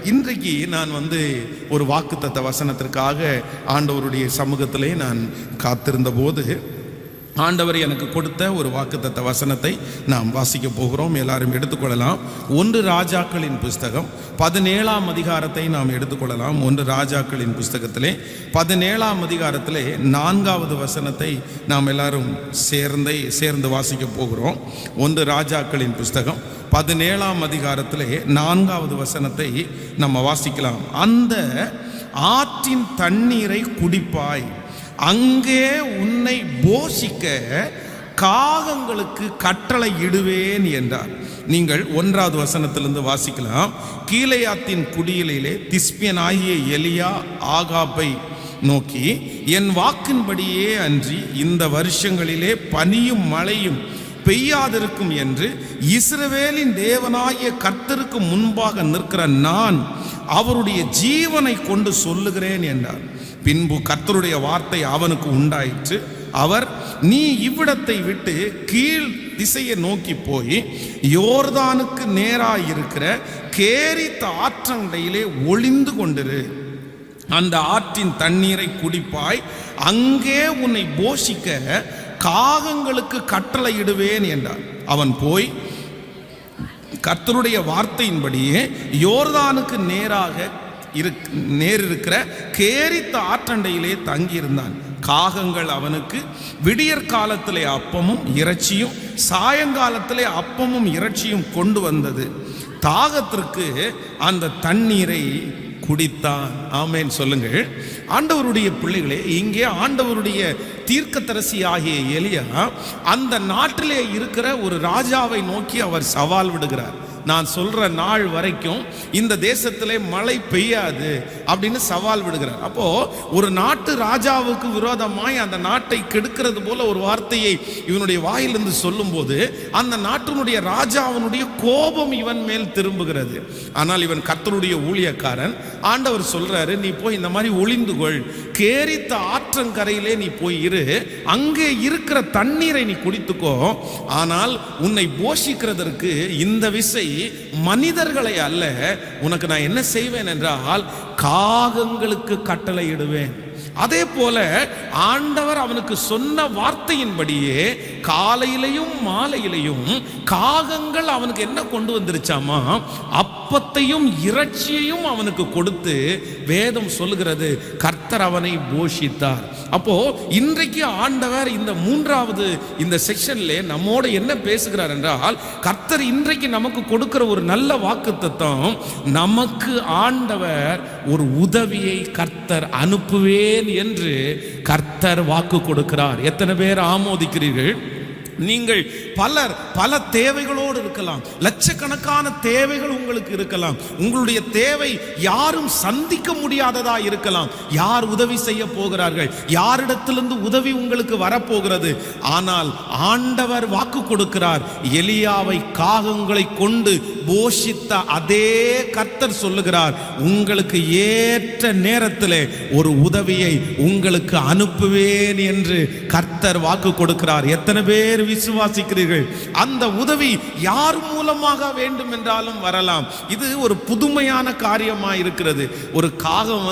இன்றைக்கு நான் ஒரு வாக்குத்தத்த வசனத்திற்காக ஆண்டவருடைய சமூகத்திலே நான் காத்திருந்த போது ஆண்டவர் எனக்கு கொடுத்த ஒரு வாக்குத்தத்த வசனத்தை நாம் வாசிக்க போகிறோம். எல்லாரும் எடுத்துக்கொள்ளலாம். 1 ராஜாக்களின் புஸ்தகம் 17ஆம் அதிகாரத்தை நாம் எடுத்துக்கொள்ளலாம். 1 ராஜாக்களின் புஸ்தகத்திலே 17ஆம் அதிகாரத்திலே 4வது வசனத்தை நாம் எல்லாரும் சேர்ந்து வாசிக்க போகிறோம். 1 ராஜாக்களின் புஸ்தகம் 17ஆம் அதிகாரத்திலே 4வது வசனத்தை நம்ம வாசிக்கலாம். அந்த ஆற்றின் தண்ணீரை குடிப்பாய், அங்கே உன்னை போஷிக்க காகங்களுக்கு கட்டளை இடுவேன் என்றார். நீங்கள் 1வது வசனத்திலிருந்து வாசிக்கலாம். கீலேயாத்தின் குடியிலே திஸ்பியனாகிய எலியா ஆகாபை நோக்கி, என் வாக்கின்படியே அன்றி இந்த வருஷங்களிலே பனியும் மழையும் பெய்யாதிருக்கும் என்று இஸ்ரவேலின் தேவனாகிய கர்த்தருக்கு முன்பாக நிற்கிற நான் அவருடைய ஜீவனை கொண்டு சொல்லுகிறேன் என்றார். பின்பு கர்த்தருடைய வார்த்தை அவனுக்கு உண்டாயிற்று. அவர், நீ இவ்விடத்தை விட்டு கீழ் திசையை நோக்கி போய் யோர்தானுக்கு நேராயிருக்கிற கேரித்த ஆற்றண்டையிலே ஒளிந்து கொண்டிரு, அந்த ஆற்றின் தண்ணீரை குடிப்பாய், அங்கே உன்னை போஷிக்க காகங்களுக்கு கட்டளை இடுவேன் என்றார். அவன் போய் கர்த்தருடைய வார்த்தையின்படியே யோர்தானுக்கு நேரிருக்கிற கேரித்த ஆற்றண்டையிலே தங்கியிருந்தான். காகங்கள் அவனுக்கு விடியற் காலத்திலே அப்பமும் இறைச்சியும் சாயங்காலத்திலே அப்பமும் இறைச்சியும் கொண்டு வந்தது. தாகத்திற்கு அந்த தண்ணீரை குடித்தான். ஆமேன் சொல்லுங்கள். ஆண்டவருடைய பிள்ளைகளே, இங்கே ஆண்டவருடைய தீர்க்கதரிசி ஆகிய எலியா அந்த நாட்டிலே இருக்கிற ஒரு ராஜாவை நோக்கி அவர் சவால் விடுகிறார். நான் சொல்ற நாள் வரைக்கும் இந்த தேசத்திலே மழை பெய்யாது அப்படின்னு சவால் விடுகிறார். அப்போ ஒரு நாட்டு ராஜாவுக்கு விரோதமாய் அந்த நாட்டை கெடுக்கிறது போல ஒரு வார்த்தையை இவனுடைய வாயிலிருந்து சொல்லும் போது அந்த நாட்டினுடைய ராஜாவினுடைய கோபம் இவன் மேல் திரும்புகிறது. ஆனால் இவன் கர்த்தருடைய ஊழியக்காரன். ஆண்டவர் சொல்றாரு, நீ போய் இந்த மாதிரி ஒளிந்து கொள், கேரித்த ஆற்றங்கரையிலே நீ போய் இரு, அங்கே இருக்கிற தண்ணீரை நீ குடித்துக்கோ, ஆனால் உன்னை போஷிக்கிறதற்கு இந்த விசை மனிதர்களை அல்ல, உனக்கு நான் என்ன செய்வேன் என்றால் காகங்களுக்கு கட்டளை இடுவேன். அதே போல ஆண்டவர் அவனுக்கு சொன்ன வார்த்தையின்படியே காலையிலையும் மாலையிலையும் காகங்கள் அவனுக்கு என்ன கொண்டு வந்துருச்சாமா, அப்பத்தையும் இறைச்சியையும் அவனுக்கு கொடுத்து வேதம் சொல்லுகிறது கர்த்தர் அவனை போஷித்தார். அப்போ இன்றைக்கு ஆண்டவர் இந்த 3வது இந்த செக்ஷன்ல நம்மோட என்ன பேசுகிறார் என்றால், கர்த்தர் இன்றைக்கு நமக்கு கொடுக்கிற ஒரு நல்ல வாக்குத்தத்தம், நமக்கு ஆண்டவர் ஒரு உதவியை கர்த்தர் அனுப்புவேன் என்று கர்த்தர் வாக்கு கொடுக்கிறார். எத்தனை பேர் ஆமோதிக்கிறீர்கள்? நீங்கள் பல தேவைகளோடு இருக்கலாம், லட்சக்கணக்கான தேவைகள் உங்களுக்கு இருக்கலாம். உங்களுடைய தேவை யாரும் சந்திக்க முடியாததா இருக்கலாம். யார் உதவி செய்ய போகிறார்கள்? யாரிடத்திலிருந்து உதவி உங்களுக்கு வரப்போகிறது? ஆனால் ஆண்டவர் வாக்கு கொடுக்கிறார், எலியாவை காகங்களை கொண்டு போஷித்த அதே கர்த்தர் சொல்லுகிறார், உங்களுக்கு ஏற்ற நேரத்தில் ஒரு உதவியை உங்களுக்கு அனுப்புவேன் என்று கர்த்தர் வாக்கு கொடுக்கிறார். எத்தனை பேர் விசுவாசிக்கிறீர்கள்? அந்த உதவி யார் மூலமாக வேண்டும் என்றாலும் வரலாம். இது ஒரு புதுமையான காரியமா இருக்கிறது. ஒரு காகம்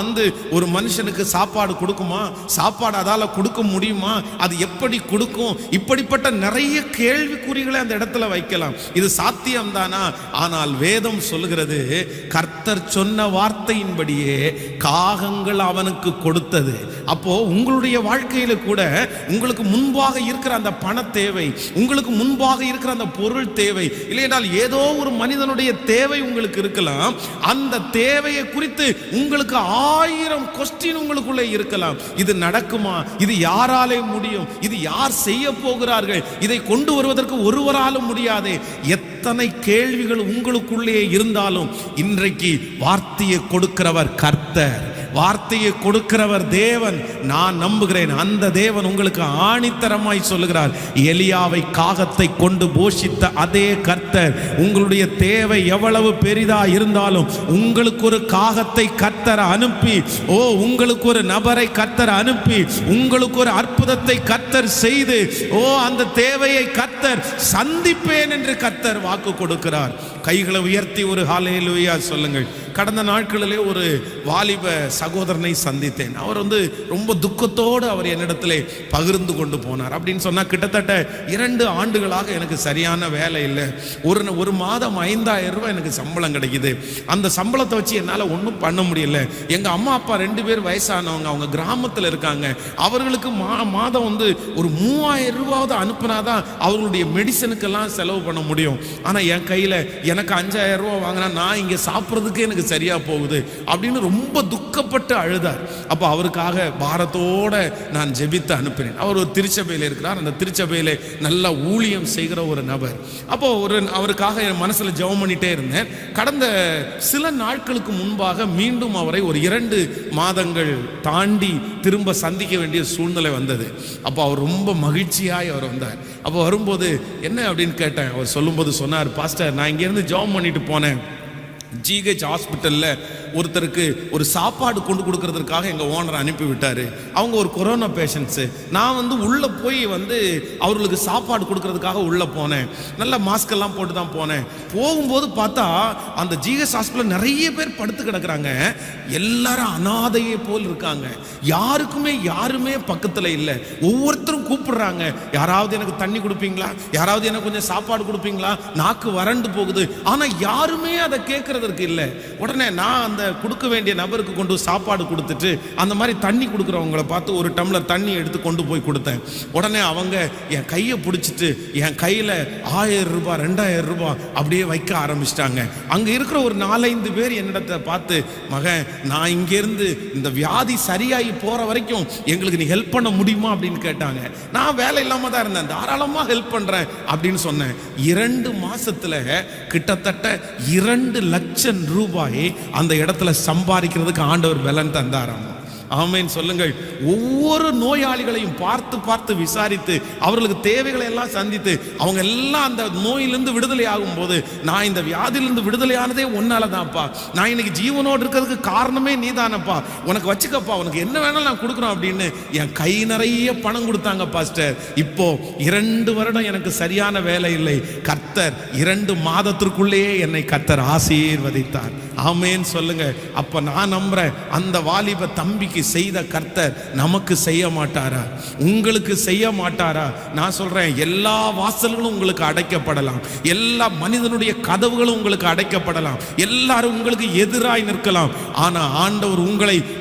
ஒரு மனுஷனுக்கு சாப்பாடு கொடுக்குமா? சாப்பாடு அதால கொடுக்க முடியுமா? அது எப்படி கொடுக்கும்? இப்படிப்பட்ட நிறைய கேள்விக்குறிகளை அந்த இடத்துல வைக்கலாம். இது சாத்தியம்தானா? ஆனால் வேதம் சொல்லுகிறது, கர்த்தர் சொன்ன வார்த்தையின்படியே காகங்கள் அவனுக்கு கொடுத்தது. அப்போ உங்களுடைய வாழ்க்கையில கூட உங்களுக்கு முன்பாக இருக்கிற அந்த பண தேவை, உங்களுக்கு முன்பாக இருக்கிற அந்த பொருள் தேவை, இல்லையென்றால் ஏதோ ஒரு மனிதனுடைய தேவை உங்களுக்கு இருக்கலாம். அந்த தேவையை குறித்து உங்களுக்கு 1000 கொஸ்டின் உங்களுக்குள்ளே இருக்கலாம். இது நடக்குமா? இது யாராலே முடியும்? இது யார் செய்ய போகிறார்கள்? இதை கொண்டு வருவதற்கு ஒருவராலும் முடியாதே. எத்தனை கேள்விகள் உங்களுக்குள்ளே இருந்தாலும் இன்றைக்கு வார்த்தையை கொடுக்கிறவர் கர்த்தர், வார்த்தையை கொடுக்கிறவர் தேவன். நான் நம்புகிறேன் அந்த தேவன் உங்களுக்கு ஆணித்தரமாய் சொல்லுகிறார், எலியாவை காகத்தை கொண்டு போஷித்த அதே கர்த்தர் உங்களுடைய தேவை எவ்வளவு பெரிதா இருந்தாலும் உங்களுக்கு ஒரு காகத்தை கர்த்தர் அனுப்பி, உங்களுக்கு ஒரு நபரை கர்த்தர் அனுப்பி, உங்களுக்கு ஒரு அற்புதத்தை கர்த்தர் செய்து, அந்த தேவையை கர்த்தர் சந்திப்பேன் என்று கர்த்தர் வாக்கு கொடுக்கிறார். கைகளை உயர்த்தி ஒரு ஹல்லேலூயா சொல்லுங்கள். கடந்த நாட்களிலே ஒரு வாலிப சகோதரனை சந்தித்தேன். அவர் ரொம்ப துக்கத்தோடு அவர் என்னிடத்திலே பகிர்ந்து கொண்டு போனார். அப்படின்னு சொன்னால் கிட்டத்தட்ட 2 ஆண்டுகளாக எனக்கு சரியான வேலை இல்லை, ஒரு மாதம் 5000 ரூபாய் எனக்கு சம்பளம் கிடைக்குது, அந்த சம்பளத்தை வச்சு என்னால் ஒன்றும் பண்ண முடியல. எங்கள் அம்மா அப்பா 2 பேர் வயசானவங்க, அவங்க கிராமத்தில் இருக்காங்க, அவர்களுக்கு மாதம் ஒரு 3000 ரூபாவது அனுப்புனாதான் அவர்களுடைய மெடிசனுக்கெல்லாம் செலவு பண்ண முடியும். ஆனால் என் கையில் எனக்கு 5000 ரூபா வாங்கினா நான் இங்கே சாப்பிட்றதுக்கே எனக்கு சரியாக போகுது அப்படின்னு ரொம்ப துக்கப்பட்டு அழுதார். அப்போ அவருக்காக பாரத்தோடு நான் ஜெபித்து அனுப்பினேன். அவர் ஒரு திருச்சபையில் இருக்கிறார், அந்த திருச்சபையில் நல்ல ஊழியம் செய்கிற ஒரு நபர். அப்போ அவருக்காக என் மனசில் ஜெபம் பண்ணிட்டே இருந்தேன். கடந்த சில நாட்களுக்கு முன்பாக மீண்டும் அவரை ஒரு 2 மாதங்கள் தாண்டி திரும்ப சந்திக்க வேண்டிய சூழ்நிலை வந்தது. அப்போ அவர் ரொம்ப மகிழ்ச்சியாய் அவர் வந்தார். அப்போ வரும்போது என்ன அப்படின்னு கேட்டேன். அவர் சொல்லும்போது சொன்னார், பாஸ்டர் நான் இங்கேருந்து ஜாப் பண்ணிட்டு போனேன், ஜிஹெச் ஹாஸ்பிட்டலில் ஒருத்தருக்கு ஒரு சாப்பாடு கொண்டு கொடுக்கறதுக்காக எங்கள் ஓனர் அனுப்பி விட்டார். அவங்க ஒரு கொரோனா பேஷண்ட்ஸு. நான் உள்ளே போய் அவர்களுக்கு சாப்பாடு கொடுக்கறதுக்காக உள்ளே போனேன். நல்ல மாஸ்கெல்லாம் போட்டு தான் போனேன். போகும்போது பார்த்தா அந்த ஜிஹெச் ஹாஸ்பிட்டலில் நிறைய பேர் படுத்து கிடக்குறாங்க. எல்லாரும் அனாதையை போல் இருக்காங்க. யாருமே பக்கத்தில் இல்லை. ஒவ்வொருத்தரும் கூப்பிடுறாங்க, யாராவது எனக்கு தண்ணி கொடுப்பீங்களா, யாராவது எனக்கு கொஞ்சம் சாப்பாடு கொடுப்பீங்களா, நாக்கு வறண்டு போகுது. ஆனால் யாருமே அதை கேட்கறதற்கு இல்லை. உடனே நான் அந்த கொடுக்க வேண்டிய நபருக்கு கொண்டு சாப்பாடு கொடுத்துட்டு அந்த மாதிரி தண்ணி கொடுக்குறவங்களை பார்த்து ஒரு டம்ளர் தண்ணி எடுத்து கொண்டு போய் கொடுத்தேன். உடனே அவங்க என் கையை பிடிச்சிட்டு என் கையில் 1000 ரூபாய் 2000 ரூபாய் அப்படியே வைக்க ஆரம்பிச்சிட்டாங்க. அங்கே இருக்கிற ஒரு 4-5 பேர் என்னிடத்தை பார்த்து, மகன் நான் இங்கேருந்து இந்த வியாதி சரியாகி போகிற வரைக்கும் எங்களுக்கு நீ ஹெல்ப் பண்ண முடியுமா அப்படின்னு கேட்டாங்க. நான் வேலை இல்லாமல் தான் இருந்தேன், தாராளமாக ஹெல்ப் பண்ணுறேன் அப்படின்னு சொன்னேன். 2 மாசத்துல கிட்டத்தட்ட 2 லட்சம் ரூபாய் அந்த இடத்துல சம்பாதிக்கிறதுக்கு ஆண்டவர் பலன் தந்தாராம். ஆமென் சொல்லுங்கள். ஒவ்வொரு நோயாளிகளையும் பார்த்து விசாரித்து அவர்களுக்கு தேவைகளை எல்லாம் சந்தித்து அவங்க எல்லாம் அந்த நோயிலிருந்து விடுதலை ஆகும் போது, நான் இந்த வியாதியிலிருந்து விடுதலை ஆனதே ஒன்னால தான்ப்பா, நான் இன்னைக்கு ஜீவனோடு இருக்கிறதுக்கு காரணமே நீ தானப்பா, உனக்கு வச்சுக்கப்பா, உனக்கு என்ன வேணாலும் நான் கொடுக்குறோம் அப்படின்னு என் கை நிறைய பணம் கொடுத்தாங்க பாஸ்டர். இப்போ 2 வருடம் எனக்கு சரியான வேலை இல்லை, கர்த்தர் 2 மாதத்திற்குள்ளேயே என்னை கர்த்தர் ஆசீர்வதித்தார். ஆமென் சொல்லுங்க. அப்ப நான் நம்புறேன், அந்த வாலிப தம்பிக்கு செய்த கர்த்தர் நமக்கு செய்ய மாட்டாரா? உங்களுக்கு செய்ய மாட்டாரா? நான் சொல்றேன், எல்லா வாசல்களும் உங்களுக்கு அடைக்கப்படலாம், எல்லா மனிதனுடைய கதவுகளும் உங்களுக்கு அடைக்கப்படலாம், எல்லாரும் உங்களுக்கு எதிராய் நிற்கலாம். ஆனா ஆண்டவர்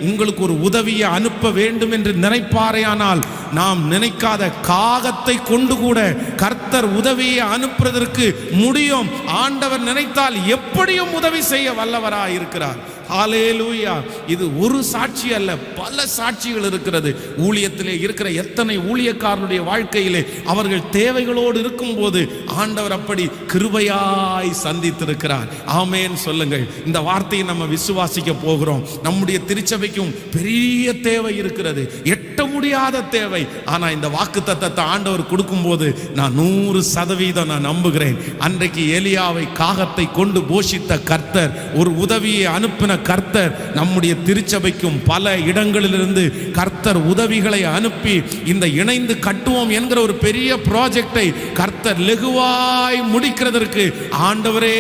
உங்களுக்கு ஒரு உதவியை அனுப்ப வேண்டும் என்று நினைப்பாரேயானால், நாம் நினைக்காத காகத்தை கொண்டு கூட கர்த்தர் உதவியை அனுப்புவதற்கு முடியும். ஆண்டவர் நினைத்தால் எப்படியும் உதவி செய்ய வல்லவராய் இருக்கிறார். ஹல்லேலூயா. இது ஒரு சாட்சி அல்ல, பல சாட்சிகள் இருக்கிறது. ஊழியத்திலே இருக்கிற எத்தனை ஊழியக்காரனுடைய வாழ்க்கையிலே அவர்கள் தேவைகளோடு இருக்கும்போது ஆண்டவர் அப்படி கிருபையாய் சந்தித்திருக்கிறார். ஆமென் சொல்லுங்கள். இந்த வார்த்தையை நம்ம விசுவாசிக்க போகிறோம். நம்முடைய திருச்சபைக்கும் பெரிய தேவை இருக்கிறது, எட்ட முடியாத தேவை. ஆனா இந்த வாக்குத்தத்தத்தை ஆண்டவர் கொடுக்கும்போது நான் 100% நான் நம்புகிறேன். அன்றைக்கு எலியாவை காகத்தை கொண்டு போஷித்த கர்த்தர், ஒரு உதவியை அனுப்பின கர்த்தர், நம்முடைய திருச்சபைக்கும் பல இடங்களிலிருந்து கர்த்தர் உதவிகளை அனுப்பி இந்த இணைந்து கட்டுவோம் என்கிற ஒரு பெரிய ப்ராஜெக்டை கர்த்தர் லெகுவாய் முடிக்கிறதற்கு ஆண்டவரே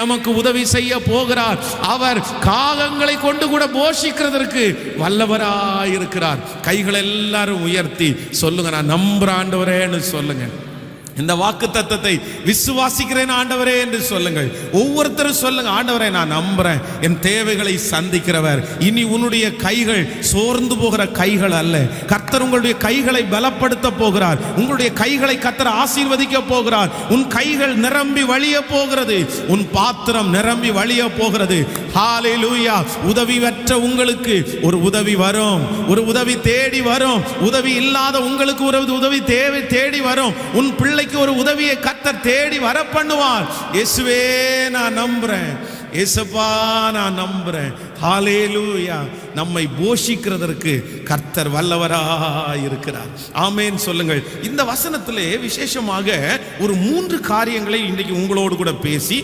நமக்கு உதவி செய்ய போகிறார். அவர் காகங்களை கொண்டு கூட போஷிக்கிறதற்கு வல்லவராய் இருக்கிறார். கைகளை எல்லாரும் உயர்த்தி சொல்லுங்க, நான் நம்புறேன் ஆண்டவரேன்னு சொல்லுங்க. இந்த வாக்குத்தத்தத்தை விசுவாசிக்கிறேன் ஆண்டவரே என்று சொல்லுங்கள். ஒவ்வொருத்தரும் சொல்லுங்க, ஆண்டவரே நான் நம்புறேன், என் தேவைகளை சந்திக்கிறவர். இனி உன்னுடைய கைகள் சோர்ந்து போகிற கைகள் அல்ல. கர்த்தர் உங்களுடைய கைகளை பலப்படுத்த போகிறார். உங்களுடைய கைகளை கர்த்தர் ஆசீர்வதிக்க போகிறார். உன் கைகள் நிரம்பி வழிய போகிறது. உன் பாத்திரம் நிரம்பி வழிய போகிறது. ஹல்லேலூயா. உதவி பெற்ற உங்களுக்கு ஒரு உதவி வரும், ஒரு உதவி தேடி வரும். உதவி இல்லாத உங்களுக்கு ஒரு உதவி தேடி வரும். உன் பிள்ளை ஒரு உதவியை கர்த்தர் தேடி வர பண்ணுவார். இயேசுவே நான் நம்புறேன், இயேசப்பா நான் நம்புறேன். ஹல்லேலூயா. நம்மை போஷிக்கிறதற்கு கர்த்தர் வல்லவராய் இருக்கிறார். ஆமென் சொல்லுங்கள். இந்த வசனத்திலே விசேஷமாக ஒரு 3 காரியங்களை இன்றைக்கு உங்களோடு கூட பேசி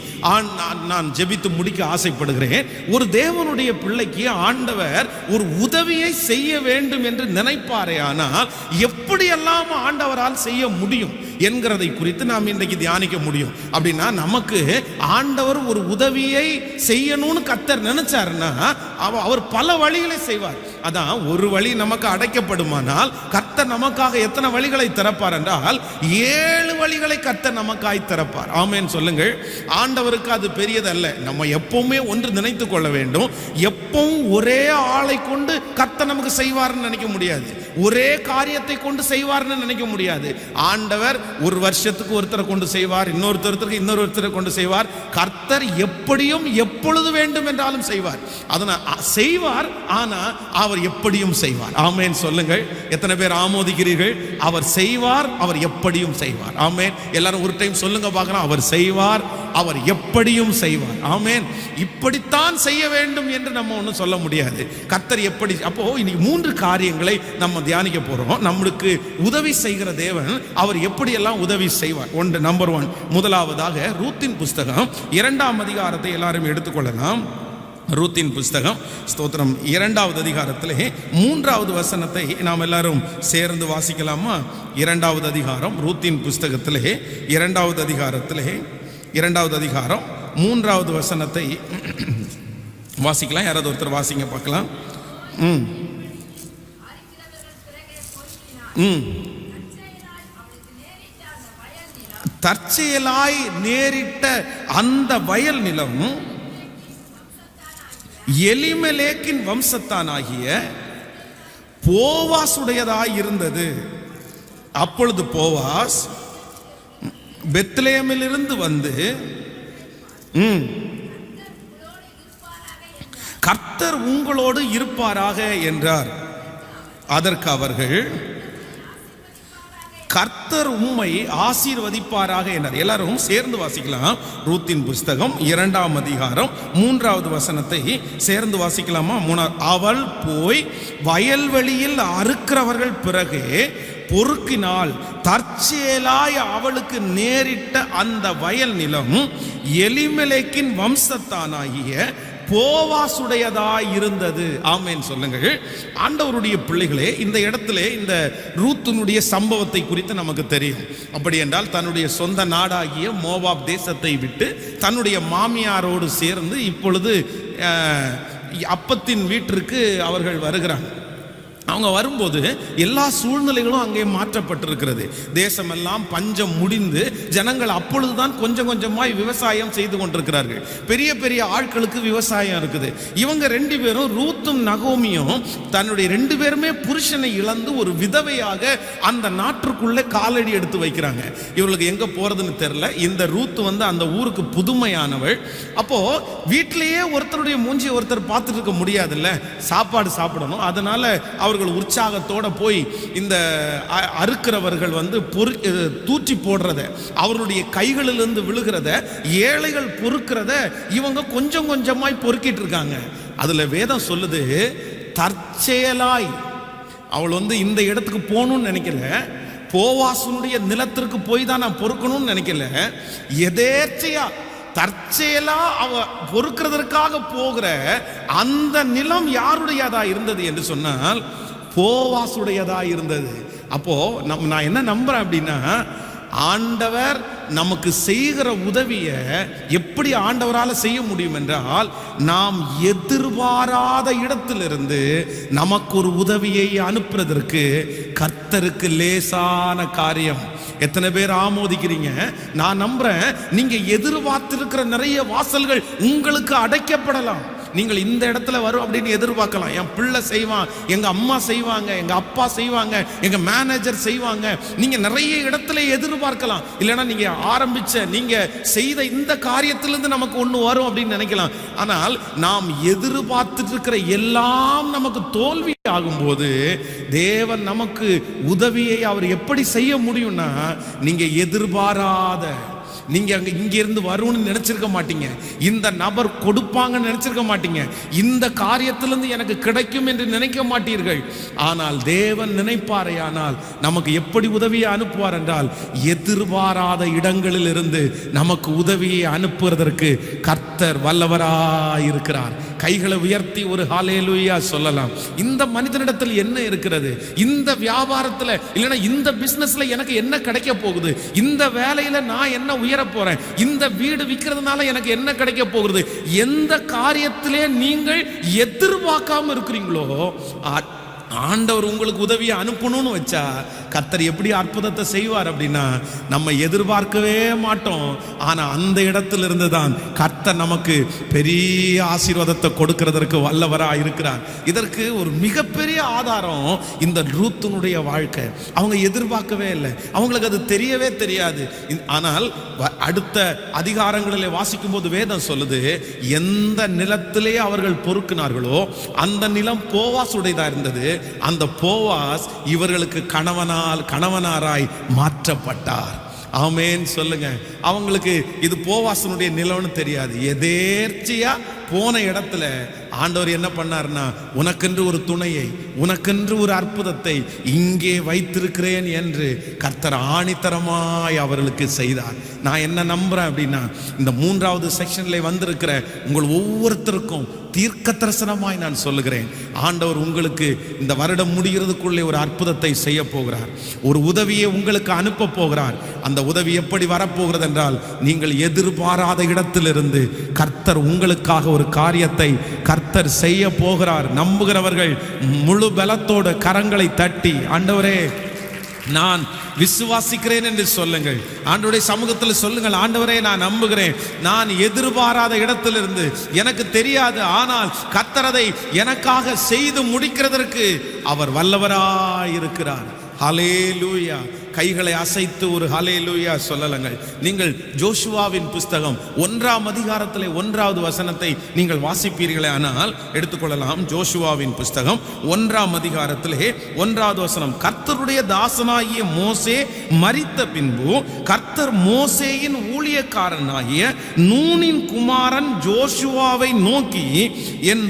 நான் ஜெபித்து முடிக்க ஆசைப்படுகிறேன். ஒரு தேவனுடைய பிள்ளைக்கு ஆண்டவர் ஒரு உதவியை செய்ய வேண்டும் என்று நினைப்பாரே, ஆனால் எப்படியெல்லாம் ஆண்டவரால் செய்ய முடியும்? என்கிறதை குறித்து நாம் இன்றைக்கு தியானிக்க முடியும். அப்படின்னா நமக்கு ஆண்டவர் ஒரு உதவியை செய்யணும்னு கர்த்தர் நினைச்சாருன்னா அவர் பல வழிகளை செய்வார். அதான் ஒரு வழி நமக்கு அடைக்கப்படுமானால் கர்த்தர் நமக்காக எத்தனை வழிகளை திறப்பார் என்றால் 7 வழிகளை கர்த்தர் நமக்காய் திறப்பார். ஆமென் சொல்லுங்கள். ஆண்டவருக்கு அது பெரியதல்ல. நம்ம எப்பவுமே ஒன்று நினைத்து கொள்ள வேண்டும், எப்பவும் ஒரே ஆளை கொண்டு கர்த்தர் நமக்கு செய்வார்னு நினைக்க முடியாது, ஒரே காரியத்தை கொண்டு செய்வார்னு நினைக்க முடியாது. ஆண்டவர் ஒரு வருஷத்துக்கு ஒருத்தரை கொண்டு செய்வார், இன்னொருத்தருக்கு இன்னொருத்தரை கொண்டு செய்வார். கர்த்தர் எப்படியும் எப்பொழுது வேண்டும் என்றாலும் செய்வார். அதனால் செய்வார், ஆனா அவர் எப்படியும் செய்வார். ஆமென் சொல்லுங்கள். எத்தனை பேர் ஆமோதிக்கிறீர்கள்? அவர் செய்வார், அவர் எப்படியும் செய்வார். ஆமென். எல்லாரும் ஒரு டைம் சொல்லுங்க பார்க்கலாம். அவர் செய்வார், அவர் எப்படியும் செய்வார். ஆமென். இப்படித்தான் செய்ய வேண்டும் என்று நம்ம ஒன்றும் சொல்ல முடியாது. கர்த்தர் எப்படி. அப்போ இன்னைக்கு 3 காரியங்களை நம்ம தியானிக்க போறோம். நம்மளுக்கு உதவி செய்கிற தேவன் அவர் எப்படியெல்லாம் உதவி செய்வார். ஒன்று, நம்பர் 1, முதலாவதாக ரூத்தின் புஸ்தகம் 2ஆம் அதிகாரத்தை எல்லாரும் எடுத்துக்கொள்ளலாம். ரூத்தின் புஸ்தகம் ஸ்தோத்திரம் 2வது அதிகாரத்திலே 3வது வசனத்தை நாம் எல்லாரும் சேர்ந்து வாசிக்கலாமா? 2வது அதிகாரம் ரூத்தின் புஸ்தகத்திலே 2வது அதிகாரத்திலே 2வது அதிகாரம் 3வது வசனத்தை வாசிக்கலாம். யாராவது ஒருத்தர் வாசிங்க பார்க்கலாம். தற்செயலாய் நேரிட்ட அந்த வயல் நிலம் எலிமெலேக்கின் வம்சத்தானாகிய போவாசுடையதாய் இருந்தது. அப்பொழுது போவாஸ் பெத்லேமிலிருந்து வந்து கர்த்தர் உங்களோடு இருப்பாராக என்றார். அதற்கு அவர்கள் கர்த்தர் உம்மை ஆசீர்வதிப்பாராக என்றார். எல்லாரும் சேர்ந்து வாசிக்கலாம். ரூத்தின் புஸ்தகம் 2ஆம் அதிகாரம் 3வது வசனத்தை சேர்ந்து வாசிக்கலாமா? அவள் போய் வயல்வெளியில் அறுக்கிறவர்கள் பிறகு பொறுக்கினால் தற்செயலாய் அவளுக்கு நேரிட்ட அந்த வயல் நிலம் எலிமெலேக்கின் வம்சத்தானாகிய போவாசுடையதாய் இருந்தது. ஆமென் சொல்லுங்கள். ஆண்டவருடைய பிள்ளைகளே, இந்த இடத்துல இந்த ரூத்தினுடைய சம்பவத்தை குறித்து நமக்கு தெரியும். அப்படி என்றால் தன்னுடைய சொந்த நாடாகிய மோவாப் தேசத்தை விட்டு தன்னுடைய மாமியாரோடு சேர்ந்து இப்பொழுது அப்பத்தின் வீட்டிற்கு அவர்கள் வருகிறாங்க. அவங்க வரும்போது எல்லா சூழ்நிலைகளும் அங்கே மாற்றப்பட்டிருக்கிறது. தேசமெல்லாம் பஞ்சம் முடிந்து ஜனங்கள் அப்பொழுதுதான் கொஞ்சம் கொஞ்சமாய் விவசாயம் செய்து கொண்டிருக்கிறார்கள். பெரிய பெரிய ஆட்களுக்கு விவசாயம் இருக்குது. இவங்க 2 பேரும் ரூத்தும் நகோமியும் தன்னுடைய 2 பேருமே புருஷனை இழந்து ஒரு விதவையாக அந்த நாட்டுக்குள்ளே காலடி எடுத்து வைக்கிறாங்க. இவர்களுக்கு எங்க போறதுன்னு தெரியல. இந்த ரூத்து அந்த ஊருக்கு புதுமையானவள். அப்போ வீட்டிலேயே ஒருத்தருடைய மூஞ்சியை ஒருத்தர் பார்த்துட்டு இருக்க முடியாதுல்ல, சாப்பாடு சாப்பிடணும். அதனால அவர் உற்சாகத்தோட போய் இந்த அறுக்கிறவர்கள் தூற்றி போடுறத, அவர்களுடைய கைகளிலிருந்து விழுகிறத, ஏழைகள் பொறுக்கிறத இவங்க கொஞ்சம் கொஞ்சமாய் பொறுக்கிட்டு இருக்காங்க. அதுல வேதம் சொல்லுது, தற்செயலாய் அவள் இந்த இடத்துக்கு போகணும்னு நினைக்கல, போவாசுனுடைய நிலத்திற்கு போய் தான் நான் பொறுக்கணும்னு நினைக்கல, எதேச்சையா தற்செயலா அவ பொறுக்கிறதற்காக போகிற அந்த நிலம் யாருடையதா இருந்தது என்று சொன்னால் போவாசுடையதா இருந்தது. அப்போ நான் என்ன நம்புறேன் அப்படின்னா, ஆண்டவர் நமக்கு செய்கிற உதவியை எப்படி ஆண்டவரால் செய்ய முடியும் என்றால், நாம் எதிர்பாராத இடத்திலிருந்து நமக்கு ஒரு உதவியை அனுப்புறதற்கு கர்த்தருக்கு லேசான காரியம். எத்தனை பேர் ஆமோதிக்கிறீங்க? நான் நம்புறேன், நீங்க எதிர்பார்த்திருக்கிற நிறைய வாசல்கள் உங்களுக்கு அடைக்கப்படலாம். நீங்கள் இந்த இடத்துல வரும் அப்படின்னு எதிர்பார்க்கலாம். என் பிள்ளை செய்வான், எங்க அம்மா செய்வாங்க, எங்க அப்பா செய்வாங்க, எங்க மேனேஜர் செய்வாங்க. நீங்க நிறைய இடத்துல எதிர்பார்க்கலாம். இல்லைன்னா நீங்க ஆரம்பிச்ச நீங்க செய்த இந்த காரியத்திலிருந்து நமக்கு ஒண்ணு வரும் அப்படின்னு நினைக்கலாம். ஆனால் நாம் எதிர்பார்த்துட்டு இருக்கிற எல்லாம் நமக்கு தோல்வி ஆகும்போது தேவன் நமக்கு உதவியை அவர் எப்படி செய்ய முடியும்னா, நீங்க எதிர்பாராத, நீங்க இங்க இருந்து வரும்னு நினைச்சிருக்க மாட்டீங்க, இந்த நபர் கொடுப்பாங்கன்னு நினைச்சிருக்க மாட்டீங்க, இந்த காரியத்திலிருந்து எனக்கு கிடைக்கும் என்று நினைக்க மாட்டீர்கள். ஆனால் தேவன் நினைப்பாரே, ஆனால் நமக்கு எப்படி உதவியை அனுப்புவார் என்றால், எதிர்பாராத இடங்களில் இருந்து நமக்கு உதவியை அனுப்புவதற்கு கர்த்தர் வல்லவராயிருக்கிறார். கைகளை உயர்த்தி ஒரு ஹல்லேலூயா சொல்லலாம். இந்த மனிதனிடத்தில் என்ன இருக்கிறது? இந்த வியாபாரத்தில் இல்லைன்னா இந்த பிசினஸ்ல எனக்கு என்ன கிடைக்க போகுது? இந்த வேலையில நான் என்ன உயர போறேன்? இந்த வீடு விற்கிறதுனால எனக்கு என்ன கிடைக்க போகிறது? எந்த காரியத்திலே நீங்கள் எதிர்பார்க்காம இருக்கிறீங்களோ ஆண்டவர் உங்களுக்கு உதவியை அனுப்பணும்னு வச்சா கர்த்தர் எப்படி அற்புதத்தை செய்வார் அப்படின்னா, நம்ம எதிர்பார்க்கவே மாட்டோம். ஆனா அந்த இடத்துல இருந்து தான் கர்த்தர் நமக்கு பெரிய ஆசீர்வாதத்தை கொடுக்கிறதற்கு வல்லவரா இருக்கிறார். இதற்கு ஒரு மிகப்பெரிய ஆதாரம் இந்த ரூத்தினுடைய வாழ்க்கை. அவங்க எதிர்பார்க்கவே இல்லை, அவங்களுக்கு அது தெரியவே தெரியாது. ஆனால் அடுத்த அதிகாரங்களிலே வாசிக்கும் போது வேதம் சொல்லுது, எந்த நிலத்திலே அவர்கள் பொறுக்கினார்களோ அந்த நிலம் போவாசுடையதா இருந்தது. அந்த போவாஸ் இவர்களுக்கு கணவனாராய் மாற்றப்பட்டார். ஆமென் சொல்லுங்க. அவங்களுக்கு இது போவாசனுடைய நிலம்னு தெரியாது. எதேர்ச்சியா போன இடத்துல ஆண்டவர் என்ன பண்ணார்னா, உனக்கென்று ஒரு துணையை, உனக்கென்று ஒரு அற்புதத்தை இங்கே வைத்திருக்கிறேன் என்று கர்த்தர் ஆணித்தரமாய் அவர்களுக்கு செய்தார். நான் என்ன நம்புறேன் அப்படின்னா, இந்த 3வது செக்ஷன்ல வந்திருக்கிற உங்கள் ஒவ்வொருத்தருக்கும் தீர்க்க தரிசனமாய் நான் சொல்லுகிறேன், ஆண்டவர் உங்களுக்கு இந்த வருடம் முடிகிறதுக்குள்ளே ஒரு அற்புதத்தை செய்ய போகிறார். ஒரு உதவியை உங்களுக்கு அனுப்ப போகிறார். அந்த உதவி எப்படி வரப்போகிறது என்றால், நீங்கள் எதிர்பாராத இடத்திலிருந்து கர்த்தர் உங்களுக்காக ஒரு காரியத்தை கர்த்தர் செய்ய போகிறார். நம்புகிறவர்கள் முழு பலத்தோடு கரங்களை தட்டி, ஆண்டவரே நான் விசுவாசிக்கிறேன் என்று சொல்லுங்கள். ஆண்டவருடைய சமூகத்தில் சொல்லுங்கள், ஆண்டவரே நான் நம்புகிறேன். நான் எதிர்பாராத இடத்திலிருந்து, எனக்கு தெரியாது, ஆனால் கர்த்தர் அதை எனக்காக செய்து முடிக்கிறதற்கு அவர் வல்லவராயிருக்கிறார். ஹல்லேலூயா. கைகளை அசைத்து ஒரு ஹல்லேலூயா சொல்லலங்கள். நீங்கள் ஜோஷுவாவின் புஸ்தகம் 1ஆம் அதிகாரத்திலே 1வது வசனத்தை நீங்கள் வாசிப்பீர்களே ஆனால் எடுத்துக்கொள்ளலாம். ஜோஷுவாவின் புஸ்தகம் 1ஆம் அதிகாரத்திலே 1வது வசனம், கர்த்தருடைய தாசனாகிய மோசே மரித்த பின்பு கர்த்தர் மோசேயின் ஊழியக்காரனாகிய நூனின் குமாரன் ஜோஷுவாவை நோக்கி, என்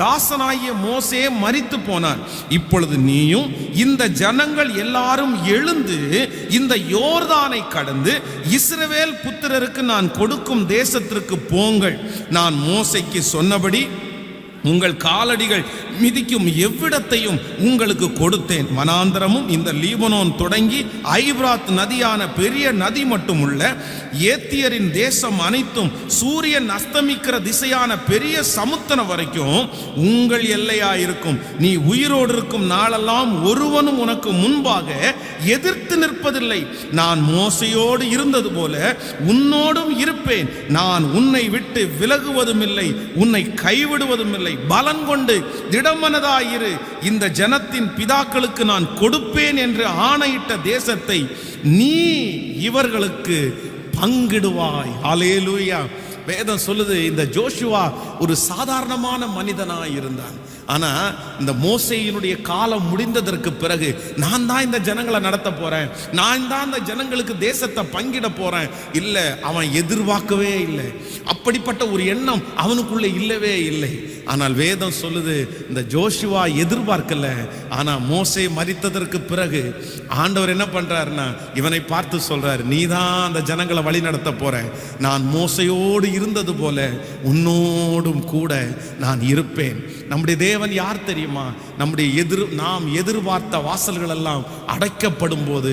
தாசனாகிய மோசே மரித்து போனார். இப்பொழுது நீயும் இந்த ஜனங்கள் எல்லாரும் எழுந்து இந்த யோர்தானை கடந்து இஸ்ரவேல் புத்திரருக்கு நான் கொடுக்கும் தேசத்திற்கு போங்கள். நான் மோசேக்கு சொன்னபடி உங்கள் காலடிகள் மிதிக்கும் எவ்விடத்தையும் உங்களுக்கு கொடுத்தேன். வனாந்தரமும் இந்த லீபனோன் தொடங்கி ஐப்ராத் நதியான பெரிய நதி மட்டும் உள்ள ஏத்தியரின் தேசம் அனைத்தும் சூரியன் அஸ்தமிக்கிற திசையான பெரிய சமுத்திரம் வரைக்கும் உங்கள் எல்லையாயிருக்கும். நீ உயிரோடு இருக்கும் நாளெல்லாம் ஒருவனும் உனக்கு முன்பாக எதிர்த்து நிற்பதில்லை. நான் மோசையோடு இருந்தது போல உன்னோடும் இருப்பேன். நான் உன்னை விட்டு விலகுவதும் இல்லை, உன்னை கைவிடுவதும் இல்லை. பலன் கொண்டு திடமனதாயிரு. இந்த ஜனத்தின் பிதாக்களுக்கு நான் கொடுப்பேன் என்று ஆணையிட்ட தேசத்தை நீ இவர்களுக்கு பங்கிடுவாய். ஹல்லேலூயா. வேதம் சொல்லுது, இந்த ஜோஷுவா ஒரு சாதாரணமான மனிதனாய் இருந்தான். ஆனா இந்த மோசேயினுடைய காலம் முடிந்ததற்கு பிறகு, நான் தான் இந்த ஜனங்களை நடத்த போறேன், நான் தான் இந்த ஜனங்களுக்கு தேசத்தை பங்கிட போறேன், இல்ல, அவன் எதிர்பார்க்கவே இல்லை. அப்படிப்பட்ட ஒரு எண்ணம் அவனுக்குள்ள இல்லவே இல்லை. ஆனால் வேதம் சொல்லுது, இந்த ஜோஷுவா எதிர்பார்க்கல. ஆனா மோசே மரித்ததற்கு பிறகு ஆண்டவர் என்ன பண்றாருன்னா, இவனை பார்த்து சொல்றாரு, நீ தான் அந்த ஜனங்களை வழி நடத்த போற. நான் மோசையோடு இருந்தது போல உன்னோடும் கூட நான் இருப்பேன். நம்முடைய தேவன் யார் தெரியுமா? நாம் எதிர்பார்த்த வாசல்கள் எல்லாம் அடைக்கப்படும் போது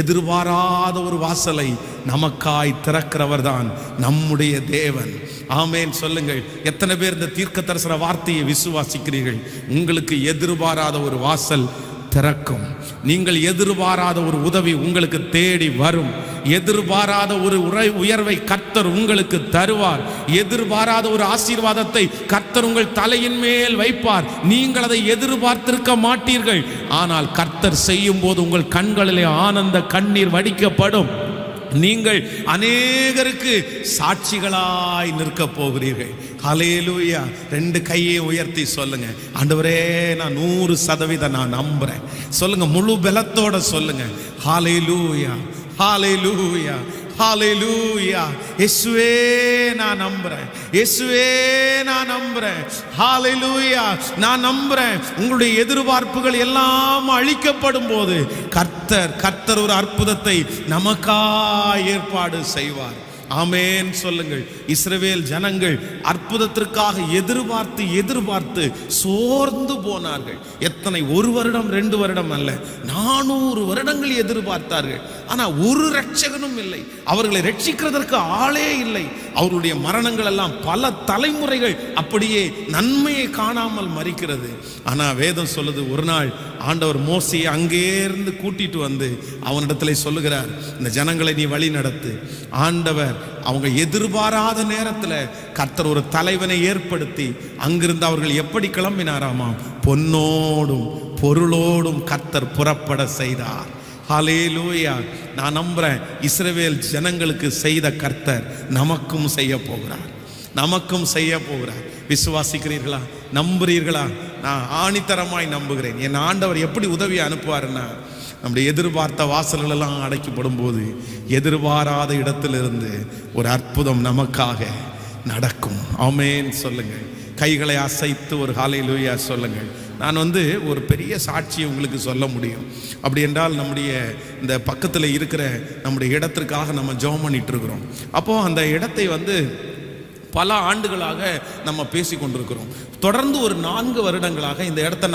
எதிர்பாராத ஒரு வாசலை நமக்காய் திறக்கிறவர் தான் நம்முடைய தேவன். ஆமென் சொல்லுங்கள். எத்தனை பேர் இந்த தீர்க்க தரிசன வார்த்தையை விசுவாசிக்கிறீர்கள்? உங்களுக்கு எதிர்பாராத ஒரு வாசல் திறக்கும். நீங்கள் எதிர்பாராத ஒரு உதவி உங்களுக்கு தேடி வரும். எதிர்பாராத ஒரு உயர்வை கர்த்தர் உங்களுக்கு தருவார். எதிர்பாராத ஒரு ஆசீர்வாதத்தை கர்த்தர் உங்கள் தலையின் மேல் வைப்பார். நீங்கள் அதை எதிர்பார்த்திருக்க மாட்டீர்கள். ஆனால் கர்த்தர் செய்யும் போது உங்கள் கண்களிலே ஆனந்த கண்ணீர் வடிக்கப்படும். நீங்கள் அநேகருக்கு சாட்சிகளாய் நிற்க போகிறீர்கள். ஹல்லேலூயா. 2 கையை உயர்த்தி சொல்லுங்க, ஆண்டவரே நான் 100% நான் நம்புறேன். சொல்லுங்க, முழு பலத்தோட சொல்லுங்க, ஹல்லேலூயா, ஹல்லேலூயா, ஹல்லேலூயா. இயேசுவே நான் நம்புறேன், இயேசுவே நான் நம்புறேன், ஹல்லேலூயா. நான் நம்புறேன். உங்களுடைய எதிர்பார்ப்புகள் எல்லாம் அழிக்கப்படும் போது கர்த்தர் ஒரு அற்புதத்தை நமக்காய் ஏற்பாடு செய்வார். ஆமென் சொல்லுங்கள். இஸ்ரவேல் ஜனங்கள் அற்புதத்திற்காக எதிர்பார்த்து சோர்ந்து போனார்கள். எத்தனை, 1 வருடம் 2 வருடம் அல்ல, 400 வருடங்கள் எதிர்பார்த்தார்கள். ஆனா ஒரு ரட்சகனும் இல்லை, அவர்களை ரட்சிக்கிறதற்கு ஆளே இல்லை. அவருடைய மரணங்கள் எல்லாம் பல தலைமுறைகள் அப்படியே நன்மையை காணாமல் மறிக்கிறது. ஆனா வேதம் சொல்லுது, ஒரு நாள் ஆண்டவர் மோசேயை அங்கே இருந்து கூட்டிட்டு வந்து அவனிடத்துல சொல்லுகிறார், இந்த ஜனங்களை நீ வழி நடத்து. ஆண்டவர் அவங்க எதிர்பாராத நேரத்தில் கர்த்தர் ஒரு தலைவனை ஏற்படுத்தி அங்கிருந்து அவர்கள் எப்படி கிளம்பினாராமா, பொன்னோடும் பொருளோடும் கர்த்தர் புறப்பட செய்தார். ஹல்லேலூயா. நான் நம்புறேன், இஸ்ரவேல் ஜனங்களுக்கு செய்த கர்த்தர் நமக்கும் செய்ய போகிறார், நமக்கும் செய்ய போகிறார். விசுவாசிக்கிறீர்களா? நம்புறீர்களா? நான் ஆணித்தரமாய் நம்புகிறேன். என் ஆண்டவர் எப்படி உதவி அனுப்புவாருன்னா, நம்முடைய எதிர்பார்த்த வாசல்கள் எல்லாம் அடைக்கப்படும் போது எதிர்பாராத இடத்திலிருந்து ஒரு அற்புதம் நமக்காக நடக்கும். ஆமென் சொல்லுங்கள். கைகளை அசைத்து ஒரு ஹல்லேலூயா சொல்லுங்கள். நான் ஒரு பெரிய சாட்சியை உங்களுக்கு சொல்ல முடியும். அப்படி என்றால், நம்முடைய இந்த பக்கத்தில் இருக்கிற நம்முடைய இடத்திற்காக நம்ம ஜெபம் பண்ணிட்டு இருக்கிறோம். அப்போது அந்த இடத்தை பல ஆண்டுகளாக நம்ம பேசி கொண்டிருக்கிறோம். தொடர்ந்து ஒரு 4 வருடங்களாக இந்த இடத்த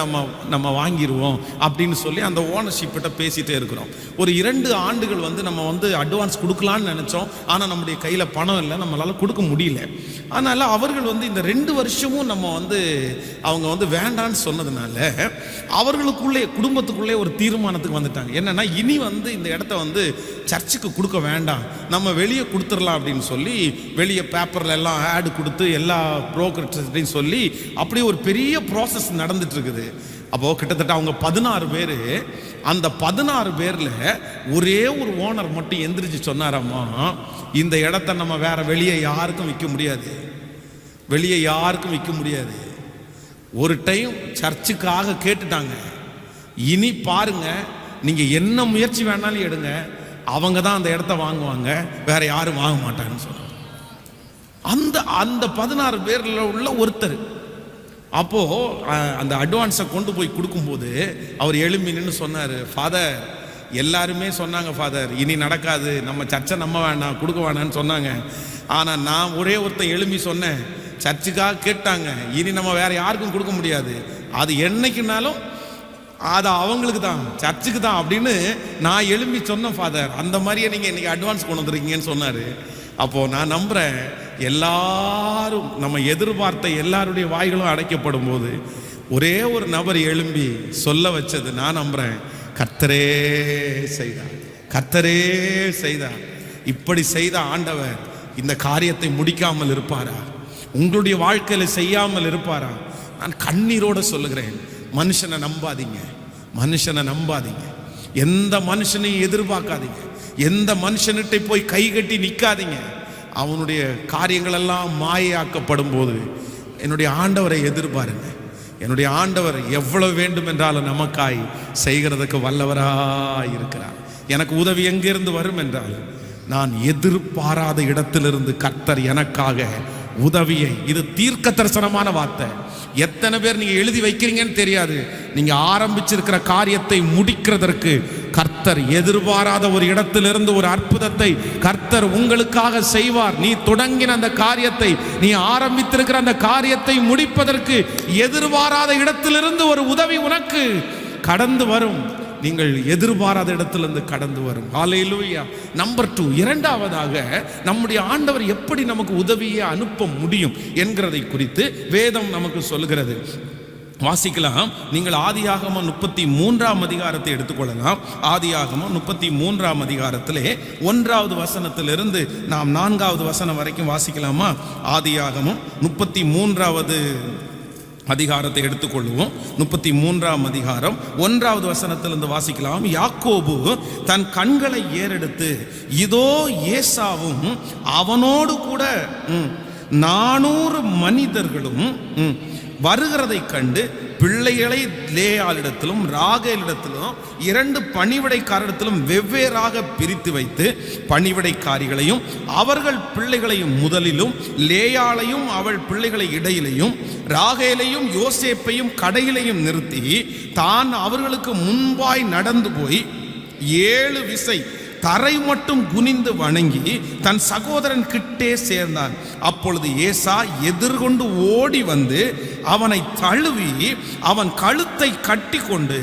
நம்ம வாங்கிடுவோம் அப்படின்னு சொல்லி அந்த ஓனர்ஷிப்பிட்ட பேசிகிட்டே இருக்கிறோம். ஒரு 2 ஆண்டுகள் நம்ம அட்வான்ஸ் கொடுக்கலான்னு நினச்சோம். ஆனால் நம்முடைய கையில் பணம் இல்லை, நம்மளால் கொடுக்க முடியல. அதனால் அவர்கள் இந்த 2 வருஷமும் அவங்க வேண்டான்னு சொன்னதுனால அவர்களுக்குள்ளே, குடும்பத்துக்குள்ளே ஒரு தீர்மானத்துக்கு வந்துட்டாங்க. என்னென்னா, இனி இந்த இடத்த சர்ச்சுக்கு கொடுக்க வேண்டாம், நம்ம வெளியே கொடுத்துடலாம் அப்படின்னு சொல்லி வெளியே பேப்பரில் எல்லாம் ஆடு கொடுத்து எல்லா புரோக்கர்கிட்டையும் சொல்லி அப்படியே ஒரு பெரிய ப்ராசஸ் நடந்துட்டு இருக்குது. அப்போது கிட்டத்தட்ட அவங்க 16 பேர். அந்த 16 பேரில் ஒரே ஒரு ஓனர் மட்டும் எந்திரிச்சு சொன்னாராம்மா, இந்த இடத்த நம்ம வேற வெளியே யாருக்கும் விற்க முடியாது, வெளியே யாருக்கும் விற்க முடியாது. ஒரு டைம் சர்ச்சுக்காக கேட்டுட்டாங்க. இனி பாருங்க, நீங்க என்ன முயற்சி வேணாலும் எடுங்க, அவங்க தான் அந்த இடத்த வாங்குவாங்க, வேற யாரும் வாங்க மாட்டாங்கன்னு சொன்னாங்க. அந்த 16 பேர்ல உள்ள ஒருத்தர். அப்போ அந்த அட்வான்ஸை கொண்டு போய் கொடுக்கும்போது அவர் எழும்பி நின்று சொன்னார், ஃபாதர், எல்லாருமே சொன்னாங்க ஃபாதர் இனி நடக்காது, நம்ம சர்ச்சை நம்ம வேணாம், கொடுக்க வேணான்னு சொன்னாங்க. ஆனால் நான் ஒரே ஒருத்தன் எழும்பி சொன்னேன், சர்ச்சுக்காக கேட்டாங்க, இனி நம்ம வேற யாருக்கும் கொடுக்க முடியாது, அது என்னைக்குனாலும் அது அவங்களுக்கு தான், சர்ச்சுக்கு தான் அப்படின்னு நான் எழும்பி சொன்னேன் ஃபாதர். அந்த மாதிரியே நீங்கள் இன்னைக்கு அட்வான்ஸ் கொண்டு வந்துருக்கீங்கன்னு சொன்னார். அப்போது நான் நம்புகிறேன், எல்லாரும் நம்ம எதிர்பார்த்த எல்லாருடைய வாய்களும் அடைக்கப்படும் போது ஒரே ஒரு நபர் எழும்பி சொல்ல வச்சது, நான் நம்புகிறேன், கர்த்தரே செய்தார், கர்த்தரே செய்தார். இப்படி செய்த ஆண்டவர் இந்த காரியத்தை முடிக்காமல் இருப்பாரா? உங்களுடைய வாழ்க்கையில் செய்யாமல் இருப்பாரா? நான் கண்ணீரோடு சொல்லுகிறேன், மனுஷனை நம்பாதீங்க, மனுஷனை நம்பாதீங்க, எந்த மனுஷனையும் எதிர்பார்க்காதீங்க, எந்த மனுஷன்கிட்ட போய் கை கட்டி நிற்காதீங்க. அவனுடைய காரியங்கள் எல்லாம் மாயாக்கப்படும் போது என்னுடைய ஆண்டவரை எதிர்பாருங்க. என்னுடைய ஆண்டவர் எவ்வளவு வேண்டும் என்றாலும் நமக்காய் செய்கிறதுக்கு வல்லவராய் இருக்கிறார். எனக்கு உதவி எங்கிருந்து வரும் என்றால், நான் எதிர்பாராத இடத்திலிருந்து கர்த்தர் எனக்காக உதவியை, இது தீர்க்க தரிசனமான வார்த்தை. எத்தனை பேர் நீங்க எழுதி வைக்கிறீங்கன்னு தெரியாது. நீங்க ஆரம்பிச்சிருக்கிற காரியத்தை முடிக்கிறதற்கு கர்த்தர் எதிர்பாராத ஒரு இடத்திலிருந்து ஒரு அற்புதத்தை கர்த்தர் உங்களுக்காக செய்வார். நீ தொடங்கின அந்த காரியத்தை, நீ ஆரம்பித்திருக்கிற அந்த காரியத்தை முடிப்பதற்கு எதிர்பாராத இடத்திலிருந்து ஒரு உதவி உனக்கு கடந்து வரும். நீங்கள் எதிர்பாராத இடத்திலிருந்து கடந்து வரும். ஹல்லேலூயா. நம்பர் 2, இரண்டாவதாக நம்முடைய ஆண்டவர் எப்படி நமக்கு உதவியை அனுப்ப முடியும் என்கிறதை குறித்து வேதம் நமக்கு சொல்லுகிறது. வாசிக்கலாம். நீங்கள் ஆதியாகமம் 33ஆம் அதிகாரத்தை எடுத்துக்கொள்ளலாம். ஆதியாகமம் 33ஆம் அதிகாரத்திலே 1வது வசனத்திலிருந்து நாம் 4வது வசனம் வரைக்கும் வாசிக்கலாமா? ஆதியாகமம் 33வது அதிகாரத்தை எடுத்துக்கொள்வோம். 33ஆம் அதிகாரம் 1வது வசனத்திலிருந்து வாசிக்கலாம். யாக்கோபு தன் கண்களை ஏறெடுத்து, இதோ ஏசாவும் அவனோடு கூட 400 மனிதர்களும் வருகிறதை கண்டு பிள்ளைகளை லேயாளிடத்திலும் ராகேலிடத்திலும் 2 பணிவிடைக்காரிடத்திலும் வெவ்வேறாக பிரித்து வைத்து பணிவிடைக்காரிகளையும் அவர்கள் பிள்ளைகளையும் முதலிலும், லேயாளையும் அவள் பிள்ளைகளை இடையிலையும், ராகேலையும் யோசேப்பையும் கடையிலையும் நிறுத்தி தான் அவர்களுக்கு முன்பாய் நடந்து போய் 7 விசை தரை மட்டும் குனிந்து வணங்கி தன் சகோதரன் கிட்டே சேர்ந்தான். அப்பொழுது ஏசா எதிர்கொண்டு ஓடி வந்து அவனை தழுவி அவன் கழுத்தை கட்டி கொண்டு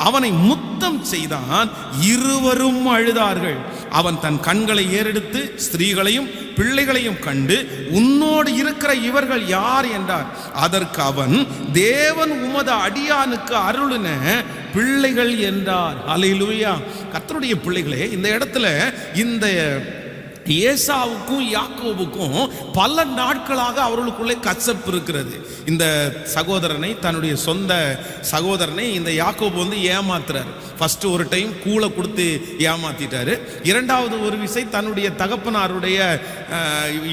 அவனை முத்தம் செய்தான். இருவரும் அழுதார்கள். அவன் தன் கண்களை ஏறெடுத்து ஸ்திரீகளையும் பிள்ளைகளையும் கண்டு, உன்னோடு இருக்கிற இவர்கள் யார் என்றார். அதற்கு அவன், தேவன் உமது அடியானுக்கு அருளின பிள்ளைகள் என்றார். அல்லேலூயா. கர்த்தருடைய பிள்ளைகளே, இந்த இடத்துல இந்த ஏசாவுக்கும் யாக்கோபுக்கும் பல நாட்களாக அவர்களுக்குள்ளே கசப்பு இருக்கிறது. இந்த சகோதரனை, தன்னுடைய சொந்த சகோதரனை இந்த யாக்கோபு வந்து ஏமாத்துறாரு. ஃபர்ஸ்ட் ஒரு டைம் கூளை கொடுத்து ஏமாத்திட்டாரு. இரண்டாவது ஒரு விசை தன்னுடைய தகப்பனாருடைய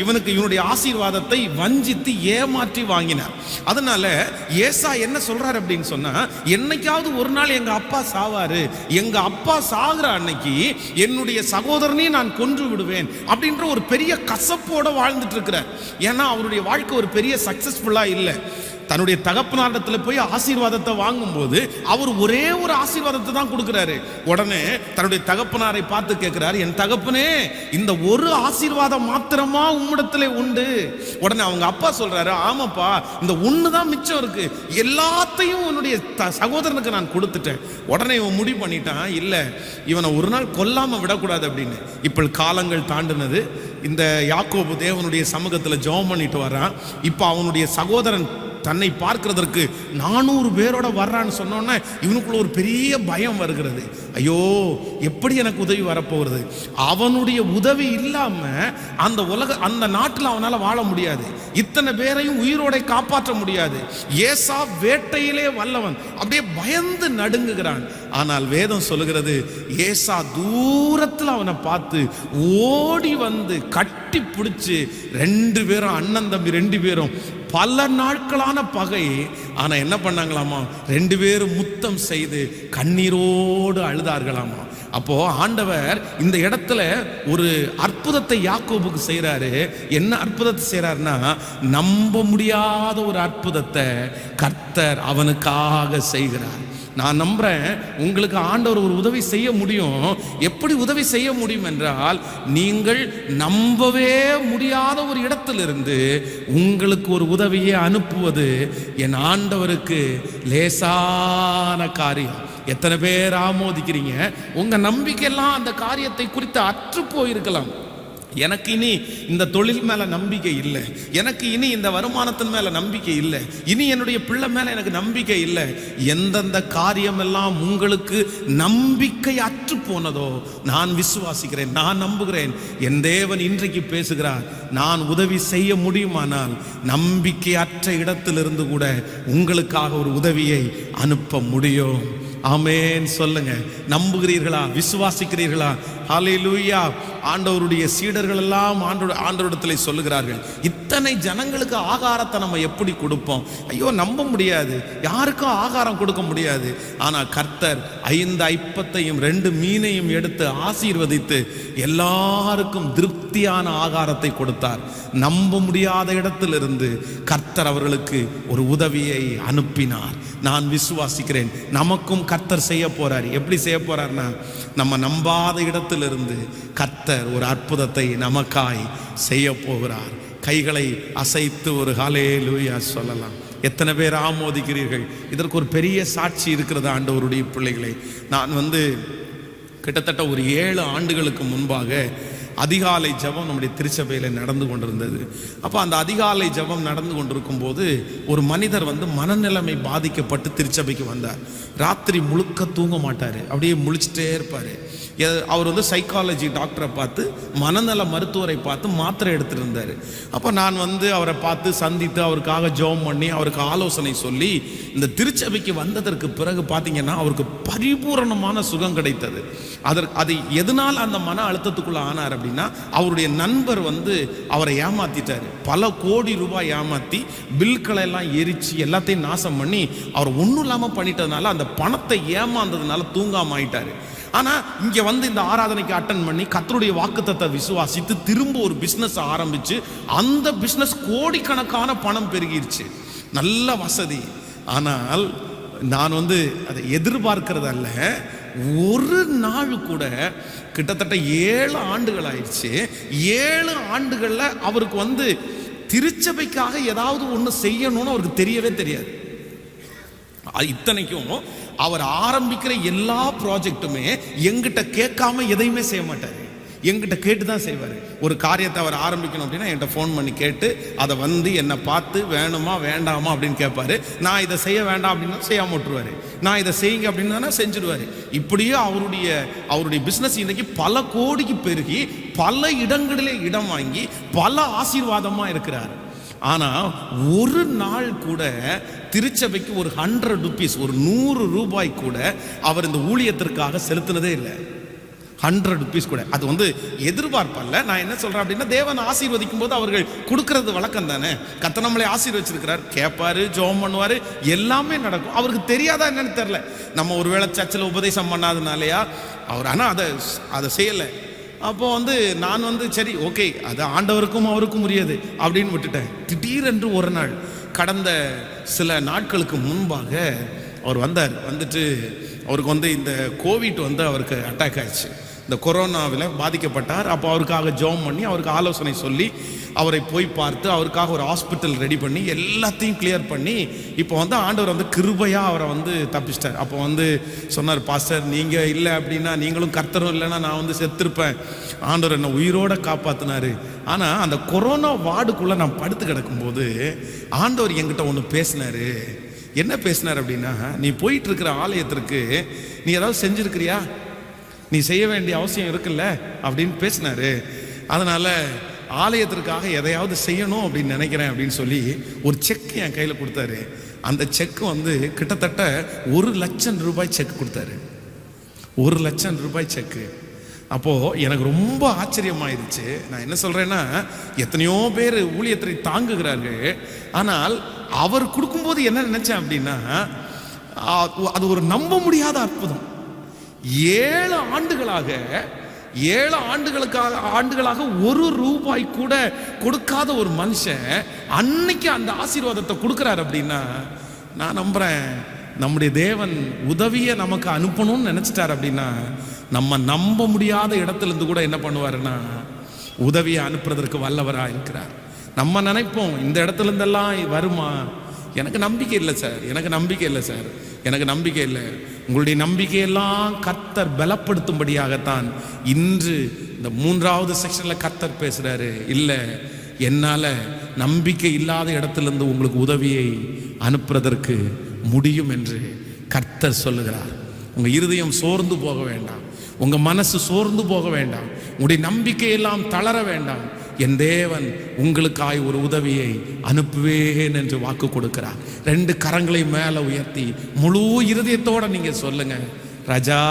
இவனுடைய ஆசீர்வாதத்தை வஞ்சித்து ஏமாற்றி வாங்கினார். அதனால ஏசா என்ன சொல்றாரு அப்படின்னு சொன்னா, என்னைக்காவது ஒரு நாள் எங்க அப்பா சாவாரு, எங்க அப்பா சாகுற அன்னைக்கு என்னுடைய சகோதரனையும் நான் கொன்று விடுவேன் அப்படின்ற ஒரு பெரிய கசப்போட வாழ்ந்துட்டு இருக்கிறார். ஏன்னா அவருடைய வாழ்க்கை ஒரு பெரிய சக்சஸ்ஃபுல்லா இல்லை. தன்னுடைய தகப்பனாரிடத்தில் போய் ஆசீர்வாதத்தை வாங்கும்போது அவர் ஒரே ஒரு ஆசீர்வாதத்தை தான் கொடுக்கிறாரு. உடனே தன்னுடைய தகப்பனாரை பார்த்து கேட்கிறார், என் தகப்பனே, இந்த ஒரு ஆசீர்வாதம் மாத்திரமா உம்மிடத்திலே உண்டு? உடனே அவங்க அப்பா சொல்றாரு, ஆமாப்பா, இந்த ஒன்று தான் மிச்சம் இருக்கு, எல்லாத்தையும் உன்னுடைய சகோதரனுக்கு நான் கொடுத்துட்டேன். உடனே இவன் முடிவு பண்ணிட்டான், இல்லை இவனை ஒரு நாள் கொல்லாம விடக்கூடாது அப்படின்னு. இப்போ காலங்கள் தாண்டினது. இந்த யாக்கோபு தேவனுடைய சமூகத்தில் ஜெபம் பண்ணிட்டு வரான். இப்போ அவனுடைய சகோதரன் தன்னை பார்க்கிறதற்கு 400 பேரோட வர்றான்னு சொன்னோன்னே இவனுக்குள்ள ஒரு பெரிய பயம் வருகிறது. ஐயோ, எப்படி எனக்கு உதவி வரப்போகிறது? அவனுடைய உதவி இல்லாம அந்த நாட்டில் அவனால வாழ முடியாது. இத்தனை பேரையும் உயிரோட காப்பாற்ற முடியாது. ஏசா வேட்டையிலே வல்லவன். அப்படியே பயந்து நடுங்குகிறான். ஆனால் வேதம் சொல்லுகிறது, ஏசா தூரத்தில் அவனை பார்த்து ஓடி வந்து கட்டி பிடிச்சு 2 பேரும், அண்ணன் தம்பி 2 பேரும் பல நாட்களான பகை. ஆனா என்ன பண்ணாங்களாமா, 2 பேரும் முத்தம் செய்து கண்ணீரோடு அழுதார்களாமா. அப்போ ஆண்டவர் இந்த இடத்துல ஒரு அற்புதத்தை யாக்கோபுக்கு செய்யறாரு. என்ன அற்புதத்தை செய்யறாருன்னா, நம்ப முடியாத ஒரு அற்புதத்தை கர்த்தர் அவனுக்காக செய்கிறார். நான் நம்புறேன் உங்களுக்கு ஆண்டவர் ஒரு உதவி செய்ய முடியும். எப்படி உதவி செய்ய முடியும் என்றால், நீங்கள் நம்பவே முடியாத ஒரு இடத்திலிருந்து உங்களுக்கு ஒரு உதவியை அனுப்புவது என் ஆண்டவருக்கு லேசான காரியம். எத்தனை பேர் ஆமோதிக்கிறீங்க? உங்க நம்பிக்கையெல்லாம் அந்த காரியத்தை குறித்து அற்று போயிருக்கலாம். எனக்கு இனி இந்த தொழில் மேல நம்பிக்கை இல்லை, எனக்கு இனி இந்த வருமானத்தின் மேல நம்பிக்கை இல்லை, இனி என்னுடைய பிள்ளை மேல எனக்கு நம்பிக்கை இல்லை. எந்தெந்த காரியம் எல்லாம் உங்களுக்கு நம்பிக்கை அற்று போனதோ நான் விசுவாசிக்கிறேன், நான் நம்புகிறேன், என் தேவன் இன்றைக்கு பேசுகிறார். நான் உதவி செய்ய முடியுமானால் நம்பிக்கை அற்ற இடத்திலிருந்து கூட உங்களுக்காக ஒரு உதவியை அனுப்ப முடியும். ஆமென் சொல்லுங்க. நம்புகிறீர்களா? விசுவாசிக்கிறீர்களா? ஹல்லேலூயா. ஆண்டவருடைய சீடர்கள் எல்லாம் ஆண்டவரிடத்தில் சொல்லுகிறார்கள், இத்தனை ஜனங்களுக்கு ஆகாரத்தை நம்ம எப்படி கொடுப்போம்? ஐயோ, நம்ப முடியாது, யாருக்கும் ஆகாரம் கொடுக்க முடியாது. ஆனால் கர்த்தர் 5 ஐப்பத்தையும் 2 மீனையும் எடுத்து ஆசீர்வதித்து எல்லாருக்கும் திருப்தியான ஆகாரத்தை கொடுத்தார். நம்ப முடியாத இடத்திலிருந்து கர்த்தர் அவர்களுக்கு ஒரு உதவியை அனுப்பினார். நான் விசுவாசிக்கிறேன், நமக்கும் கர்த்தர் செய்ய போறார். எப்படி செய்ய போறார்னா, நம்ம நம்பாத இடத்திலிருந்து கர்த்தர் ஒரு அற்புதத்தை நமக்காய் செய்ய போகிறார். கைகளை அசைத்து ஒரு ஹல்லேலூயா சொல்லலாம். எத்தனை பேர் ஆமோதிக்கிறீர்கள்? இதற்கு ஒரு பெரிய சாட்சி இருக்கிறது ஆண்டவருடைய பிள்ளைகளே. நான் கிட்டத்தட்ட ஒரு 7 ஆண்டுகளுக்கு முன்பாக அதிகாலை ஜெபம் நம்முடைய திருச்சபையில் நடந்து கொண்டிருந்தது. அப்போ அந்த அதிகாலை ஜெபம் நடந்து கொண்டிருக்கும் போது ஒரு மனிதர் மனநிலைமை பாதிக்கப்பட்டு திருச்சபைக்கு வந்தார். ராத்திரி முழுக்க தூங்க மாட்டார், அப்படியே முழிச்சிட்டே இருப்பார். அவர் சைக்காலஜி டாக்டரை பார்த்து, மனநல மருத்துவரை பார்த்து மாத்திரை எடுத்துட்டு இருந்தார். அப்போ நான் அவரை பார்த்து சந்தித்து அவருக்காக ஜெபம் பண்ணி அவருக்கு ஆலோசனை சொல்லி இந்த திருச்சபைக்கு வந்ததற்கு பிறகு பார்த்தீங்கன்னா அவருக்கு பரிபூரணமான சுகம் கிடைத்தது. அது எதனால் அந்த மன அழுத்தத்துக்குள்ள ஆனார் அப்படின்னா, அவருடைய நண்பர் அவரை ஏமாத்திட்டாரு. பல கோடி ரூபாய் ஏமாத்தி பில்களை எல்லாம் எரிச்சு எல்லாத்தையும் நாசம் பண்ணி அவர் ஒன்றும் இல்லாமல் பண்ணிட்டதுனால அந்த பணத்தை ஏமாந்ததுனால தூங்காம ஆயிட்டாரு. ஆனா இங்க இந்த ஆராதனைக்கு அட்டன் பண்ணி கர்த்தருடைய வாக்குத்தத்தத்தை விசுவாசித்து திரும்ப ஒரு பிசினஸ் ஆரம்பிச்சு அந்த பிசினஸ் கோடிக்கணக்கான பணம் பெருகிருச்சு, நல்ல வசதி. ஆனால் நான் அதை எதிர்பார்க்கிறது அல்ல, ஒரு நாள் கூட கிட்டத்தட்ட 7 ஆண்டுகள் ஆயிடுச்சு. 7 ஆண்டுகள்ல அவருக்கு வந்து திருச்சபைக்காக ஏதாவது ஒன்று செய்யணும்னு அவருக்கு தெரியவே தெரியாது. இத்தனைக்கும் அவர் ஆரம்பிக்கிற எல்லா ப்ராஜெக்ட்டுமே எங்கிட்ட கேட்காம எதையுமே செய்ய மாட்டார், எங்கிட்ட கேட்டு தான் செய்வார். ஒரு காரியத்தை அவர் ஆரம்பிக்கணும் அப்படின்னா என்கிட்ட ஃபோன் பண்ணி கேட்டு அதை வந்து என்னை பார்த்து வேணுமா வேண்டாமா அப்படின்னு கேட்பாரு. நான் இதை செய்ய வேண்டாம் அப்படின்னா செய்யாம விட்டுருவாரு, நான் இதை செய்யுங்க அப்படின்னு தானே செஞ்சுடுவார். இப்படியே அவருடைய பிஸ்னஸ் இன்னைக்கு பல கோடிக்கு பெருகி பல இடங்களிலே இடம் வாங்கி பல ஆசீர்வாதமா இருக்கிறார். ஆனா ஒரு நாள் கூட திருச்சபைக்கு ஒரு 100 rupees, ஒரு 100 ரூபாய் கூட அவர் இந்த ஊழியத்திற்காக செலுத்தினதே இல்லை. 100 rupees கூட. அது வந்து எதிர்பார்ப்பல்ல. நான் என்ன சொல்றேன் அப்படின்னா, தேவன் ஆசீர்வதிக்கும் போது அவர்கள் கொடுக்கறது வழக்கம் தானே. கர்த்தர் நம்மளை ஆசீர்வச்சிருக்கிறார், கேட்பாரு, ஜெபம் பண்ணுவாரு, எல்லாமே நடக்கும். அவருக்கு தெரியாதா என்னன்னு தெரியல. நம்ம ஒருவேளை சர்ச்சில் உபதேசம் பண்ணாதனாலயா அவர், ஆனால் அதை செய்யலை. அப்போ வந்து நான் வந்து சரி ஓகே, அது ஆண்டவருக்கும் அவருக்கும் உரியது அப்படின்னு விட்டுட்டேன். திடீரென்று ஒரு நாள் கடந்த சில நாட்களுக்கு முன்பாக அவர் வந்தார். வந்துட்டு அவருக்கு வந்து இந்த கோவிட் வந்து அவருக்கு அட்டாக் ஆயிடுச்சு. இந்த கொரோனாவில் பாதிக்கப்பட்டார். அப்போ அவருக்காக ஜெபம் பண்ணி அவருக்கு ஆலோசனை சொல்லி அவரை போய் பார்த்து அவருக்காக ஒரு ஹாஸ்பிட்டல் ரெடி பண்ணி எல்லாத்தையும் கிளியர் பண்ணி இப்போ வந்து ஆண்டவர் வந்து கிருபையாக அவரை வந்து தப்பிச்சிட்டார். அப்போ வந்து சொன்னார், பாஸ்டர் நீங்கள் இல்லை அப்படின்னா, நீங்களும் கர்த்தரும் இல்லைன்னா நான் வந்து செத்துருப்பேன், ஆண்டவர் என்னை உயிரோடு காப்பாற்றினார். ஆனால் அந்த கொரோனா வார்டுக்குள்ளே நான் படுத்து கிடக்கும்போது ஆண்டவர் என்கிட்ட ஒன்று பேசினார். என்ன பேசினார் அப்படின்னா, நீ போயிட்டு இருக்கிற ஆலயத்திற்கு நீ ஏதாவது செஞ்சுருக்கிறியா, நீ செய்ய வேண்டிய அவசியம் இருக்குல்ல அப்படின்னு பேசினாரு. அதனால ஆலயத்திற்காக எதையாவது செய்யணும் அப்படின்னு நினைக்கிறேன் அப்படின்னு சொல்லி ஒரு செக் என் கையில் கொடுத்தாரு. அந்த செக் வந்து கிட்டத்தட்ட 1,00,000 ரூபாய் செக் கொடுத்தாரு. 1,00,000 ரூபாய் செக்கு. அப்போது எனக்கு ரொம்ப ஆச்சரியமாயிருச்சு. நான் என்ன சொல்கிறேன்னா, எத்தனையோ பேர் ஊழியத்தை தாங்குகிறார்கள், ஆனால் அவர் கொடுக்கும்போது என்ன நினைச்சேன் அப்படின்னா, அது ஒரு நம்ப முடியாத அற்புதம். 7 ஆண்டுகளாக 1 ரூபாய் கூட கொடுக்காத ஒரு மனுஷன் அன்னைக்கு அந்த ஆசீர்வாதத்தை கொடுக்கிறார் அப்படின்னா, நான் நம்புறேன் நம்முடைய தேவன் உதவியை நமக்கு அனுப்பணும்னு நினைச்சிட்டார் அப்படின்னா, நம்ம நம்ப முடியாத இடத்துல இருந்து கூட என்ன பண்ணுவாருன்னா உதவியை அனுப்புறதற்கு வல்லவராக இருக்கிறார். நம்ம நினைப்போம் இந்த இடத்துல இருந்தெல்லாம் வருமா, எனக்கு நம்பிக்கை இல்லை சார், எனக்கு நம்பிக்கை இல்லை. உங்களுடைய நம்பிக்கையெல்லாம் கர்த்தர் பலப்படுத்தும்படியாகத்தான் இன்று இந்த 3வது செக்ஷனில் கர்த்தர் பேசுறாரு. இல்லை, என்னால் நம்பிக்கை இல்லாத இடத்திலிருந்து உங்களுக்கு உதவியை அனுப்புறதற்கு முடியும் என்று கர்த்தர் சொல்லுகிறார். உங்கள் இருதயம் சோர்ந்து போக வேண்டாம், உங்கள் மனசு சோர்ந்து போக வேண்டாம், உங்களுடைய நம்பிக்கையெல்லாம் தளர வேண்டாம். என் தேவன் உங்களுக்காய் ஒரு உதவியை அனுப்புவேன் என்று வாக்கு கொடுக்கிறார். 2 கரங்களை மேலே உயர்த்தி முழு இருதயத்தோட நீங்க சொல்லுங்க, ராஜா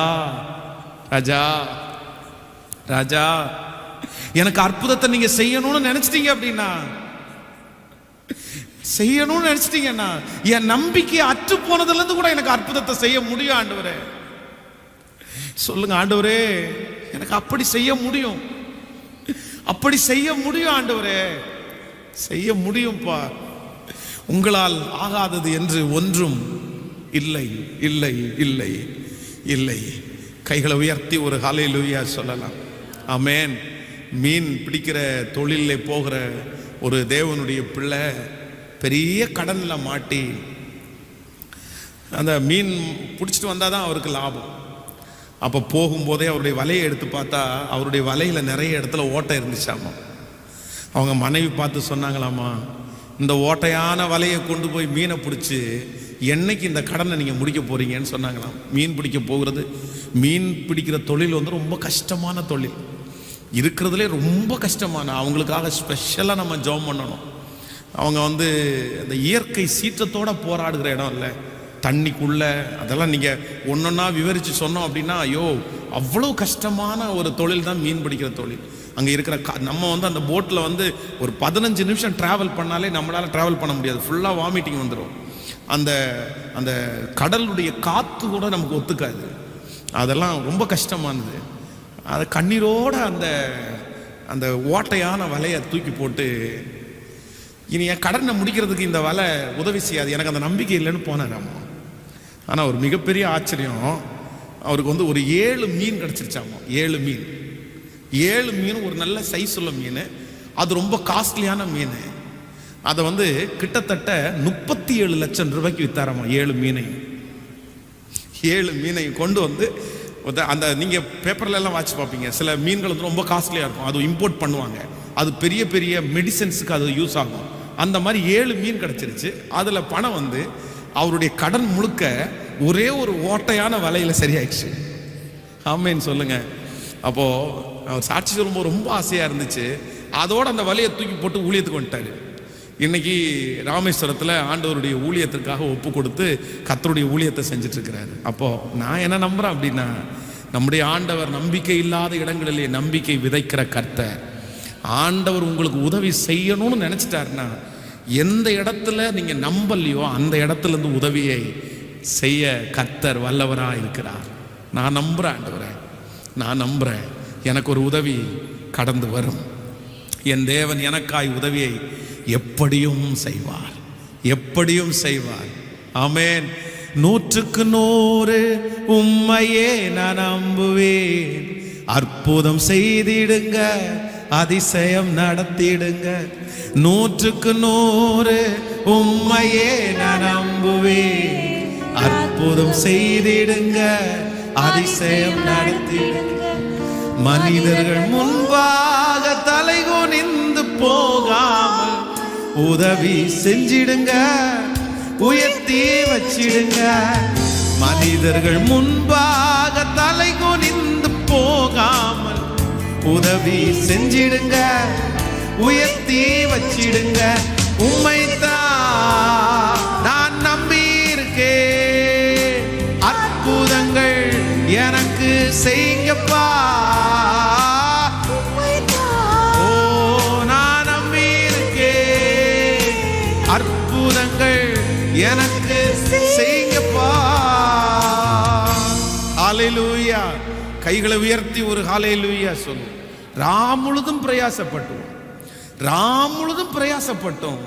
ராஜா ராஜா, எனக்கு அற்புதத்தை நீங்க செய்யணும்னு நினைச்சிட்டீங்க அப்படின்னா, என் நம்பிக்கை அற்று போனதுல இருந்து கூட எனக்கு அற்புதத்தை செய்ய முடியும் ஆண்டவரே. சொல்லுங்க, ஆண்டவரே எனக்கு அப்படி செய்ய முடியும், ஆண்டவரே, செய்ய முடியும்பா. உங்களால் ஆகாதது என்று ஒன்றும் இல்லை இல்லை இல்லை இல்லை. கைகளை உயர்த்தி ஒரு ஹல்லேலூயா சொல்லலாம். ஆமென். மீன் பிடிக்கிற தொழிலில் போகிற ஒரு தேவனுடைய பிள்ளை பெரிய கடனில் மாட்டி அந்த மீன் பிடிச்சிட்டு வந்தால் தான் அவருக்கு லாபம். அப்போ போகும்போதே அவருடைய வலையை எடுத்து பார்த்தா அவருடைய வலையில் நிறைய இடத்துல ஓட்டை இருந்துச்சாமா. அவங்க மனைவி பார்த்து சொன்னாங்களாமா, இந்த ஓட்டையான வலையை கொண்டு போய் மீனை பிடிச்சி என்னைக்கு இந்த கடனை நீங்கள் முடிக்க போகிறீங்கன்னு சொன்னாங்களாம். மீன் பிடிக்கிற தொழில் வந்து ரொம்ப கஷ்டமான தொழில், இருக்கிறதுலே ரொம்ப கஷ்டமான. அவங்களுக்காக ஸ்பெஷலாக நம்ம ஜெபம் பண்ணணும். அவங்க வந்து அந்த இயற்கை சீற்றத்தோடு போராடுகிற இடம் இல்லை, தண்ணிக்குள்ள. அதெல்லாம் நீங்கள் ஒன்றொன்னா விவரித்து சொன்னோம் அப்படின்னா, ஐயோ அவ்வளோ கஷ்டமான ஒரு தொழில் தான் மீன் பிடிக்கிற தொழில். அங்கே இருக்கிற நம்ம வந்து அந்த போட்டில் வந்து ஒரு 15 நிமிஷம் ட்ராவல் பண்ணாலே நம்மளால் ட்ராவல் பண்ண முடியாது, ஃபுல்லாக வாமிட்டிங் வந்துடும். அந்த அந்த கடலுடைய காற்று கூட நமக்கு ஒத்துக்காது. அதெல்லாம் ரொம்ப கஷ்டமானது. அதை கண்ணீரோடு அந்த அந்த ஓட்டையான வலையை தூக்கி போட்டு, இனி என் கடனை முடிக்கிறதுக்கு இந்த வலை உதவி செய்யாது, எனக்கு அந்த நம்பிக்கை இல்லைன்னு போனார். ஆனால் ஒரு மிகப்பெரிய ஆச்சரியம், அவருக்கு வந்து ஒரு 7 மீன் கிடச்சிருச்சாமா. 7 மீன் ஒரு நல்ல சைஸ் உள்ள மீன். அது ரொம்ப காஸ்ட்லியான மீன். அதை வந்து கிட்டத்தட்ட 37 லட்சம் ரூபாய்க்கு வித்தாராமா. 7 மீனையும் கொண்டு வந்து அந்த நீங்கள் பேப்பர்ல எல்லாம் வாட்சி பார்ப்பீங்க, சில மீன்கள் வந்து ரொம்ப காஸ்ட்லியாக இருக்கும், அது இம்போர்ட் பண்ணுவாங்க, அது பெரிய பெரிய மெடிசன்ஸுக்கு அது யூஸ் ஆகும். அந்த மாதிரி 7 மீன் கிடச்சிருச்சு. அதில் பணம் வந்து அவருடைய கடன் முழுக்க ஒரே ஒரு ஓட்டையான வலையில் சரியாயிடுச்சு. ஆமேன்னு சொல்லுங்க. அப்போது அவர் சாட்சி சொல்லும்போது ரொம்ப ஆசையாக இருந்துச்சு. அதோட அந்த வலையை தூக்கி போட்டு ஊழியத்துக்கு வந்துட்டார். இன்னைக்கு ராமேஸ்வரத்தில் ஆண்டவருடைய ஊழியத்திற்காக ஒப்பு கொடுத்து கர்த்தருடைய ஊழியத்தை செஞ்சுட்டு இருக்கிறாரு. அப்போது நான் என்ன நம்புகிறேன் அப்படின்னா, நம்முடைய ஆண்டவர் நம்பிக்கை இல்லாத இடங்களிலே நம்பிக்கை விதைக்கிற கர்த்தர். ஆண்டவர் உங்களுக்கு உதவி செய்யணும்னு நினச்சிட்டாருன்னா, எந்த இடத்துல நீங்கள் நம்பலையோ அந்த இடத்துலேருந்து உதவியை செய்ய கர்த்தர் வல்லவராக இருக்கிறார். நான் நம்புகிறேன் ஆண்டவரே, நான் நம்புகிறேன் எனக்கு ஒரு உதவி கடந்து வரும். என் தேவன் எனக்காய் உதவியை எப்படியும் செய்வார், எப்படியும் செய்வார். ஆமென். 100க்கு 100 உம்மையே நான் நம்புவேன். அற்புதம் செய்திடுங்க, அதிசயம் நடத்திடுங்க. 100க்கு 100 உம்மையே நான் நம்புவேன். அற்புதம் செய்திடுங்க, அதிசயம் நடத்திடுங்க. மனிதர்கள் முன்பாக தலைகுனிந்து போகாமல் உதவி செஞ்சிடுங்க, உயர்த்தி வச்சிடுங்க. மனிதர்கள் முன்பாக தலைகுனிந்து போகாமல் உதவி செஞ்சிடுங்க, உயர்த்தி வச்சிடுங்க. உம்மைத்தான் நான் நம்பி இருக்கேன், அற்புதங்கள் எனக்கு செய்யுங்கப்பா. எனக்கு செய்யுங்கப்பா. ஹல்லேலூயா. கைகளை உயர்த்தி ஒரு ஹல்லேலூயா சொல்லு. ராமுழுதும் பிரயாசப்பட்டோம்,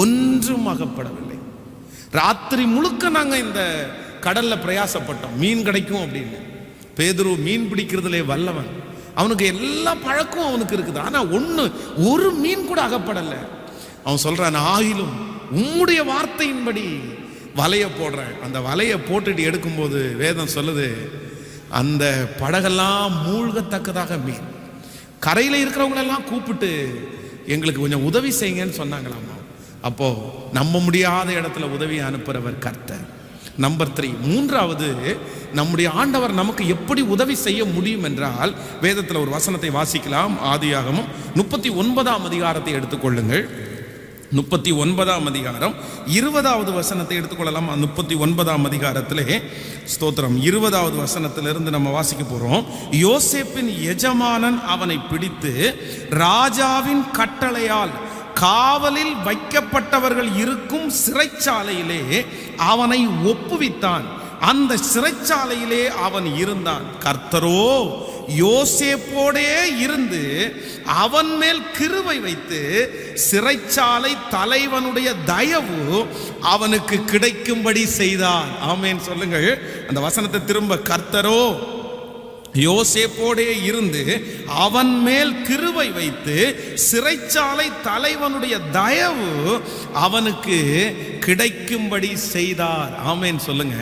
ஒன்றும் அகப்படவில்லை. ராத்திரி முழுக்க நாங்க இந்த கடல்ல பிரயாசப்பட்டோம், மீன் கிடைக்கும் அப்படின்னு. பேதுரு மீன் பிடிக்கிறதுலே வல்லவன், அவனுக்கு எல்லா பழக்கம் அவனுக்கு இருக்குது. ஆனா ஒரு மீன் கூட அகப்படலை. அவன் சொல்றான், ஆகிலும் உம்முடைய வார்த்தையின்படி வலையை போடுறேன். அந்த வலையை போட்டுட்டு எடுக்கும்போது வேதம் சொல்லுது, அந்த படகெல்லாம் மூழ்கத்தக்கதாக மீன். கரையில் இருக்கிறவங்களெல்லாம் கூப்பிட்டு எங்களுக்கு கொஞ்சம் உதவி செய்யுங்கன்னு சொன்னாங்களாமா. அப்போ நம்ப முடியாத இடத்துல உதவி அனுப்புறவர் கர்த்தர். நம்பர் 3, மூன்றாவது, நம்முடைய ஆண்டவர் நமக்கு எப்படி உதவி செய்ய முடியும் என்றால், வேதத்தில் ஒரு வசனத்தை வாசிக்கலாம். ஆதியாகமம் 39ஆம் அதிகாரத்தை எடுத்துக்கொள்ளுங்கள். 39ஆம் அதிகாரம் 20வது வசனத்தை எடுத்துக்கொள்ளலாம். 39ஆம் அதிகாரத்திலே ஸ்தோத்திரம் 20வது வசனத்திலிருந்து நம்ம வாசிக்க போறோம். யோசேப்பின் எஜமானன் அவனை பிடித்து ராஜாவின் கட்டளையால் காவலில் வைக்கப்பட்டவர்கள் இருக்கும் சிறைச்சாலையிலே அவனை ஒப்புவித்தான். அந்த சிறைச்சாலையிலே அவன் இருந்தான். கர்த்தரோ யோசேப்போடே இருந்து அவன் மேல் கிருபை வைத்து சிறைச்சாலை தலைவனுடைய தயவு அவனுக்கு கிடைக்கும்படி செய்தார். ஆமென் சொல்லுங்கள். அந்த வசனத்தை திரும்ப, கர்த்தரோ யோசேப்போடே இருந்து அவன் மேல் கிருபை வைத்து சிறைச்சாலை தலைவனுடைய தயவு அவனுக்கு கிடைக்கும்படி செய்தார். ஆமென் சொல்லுங்க.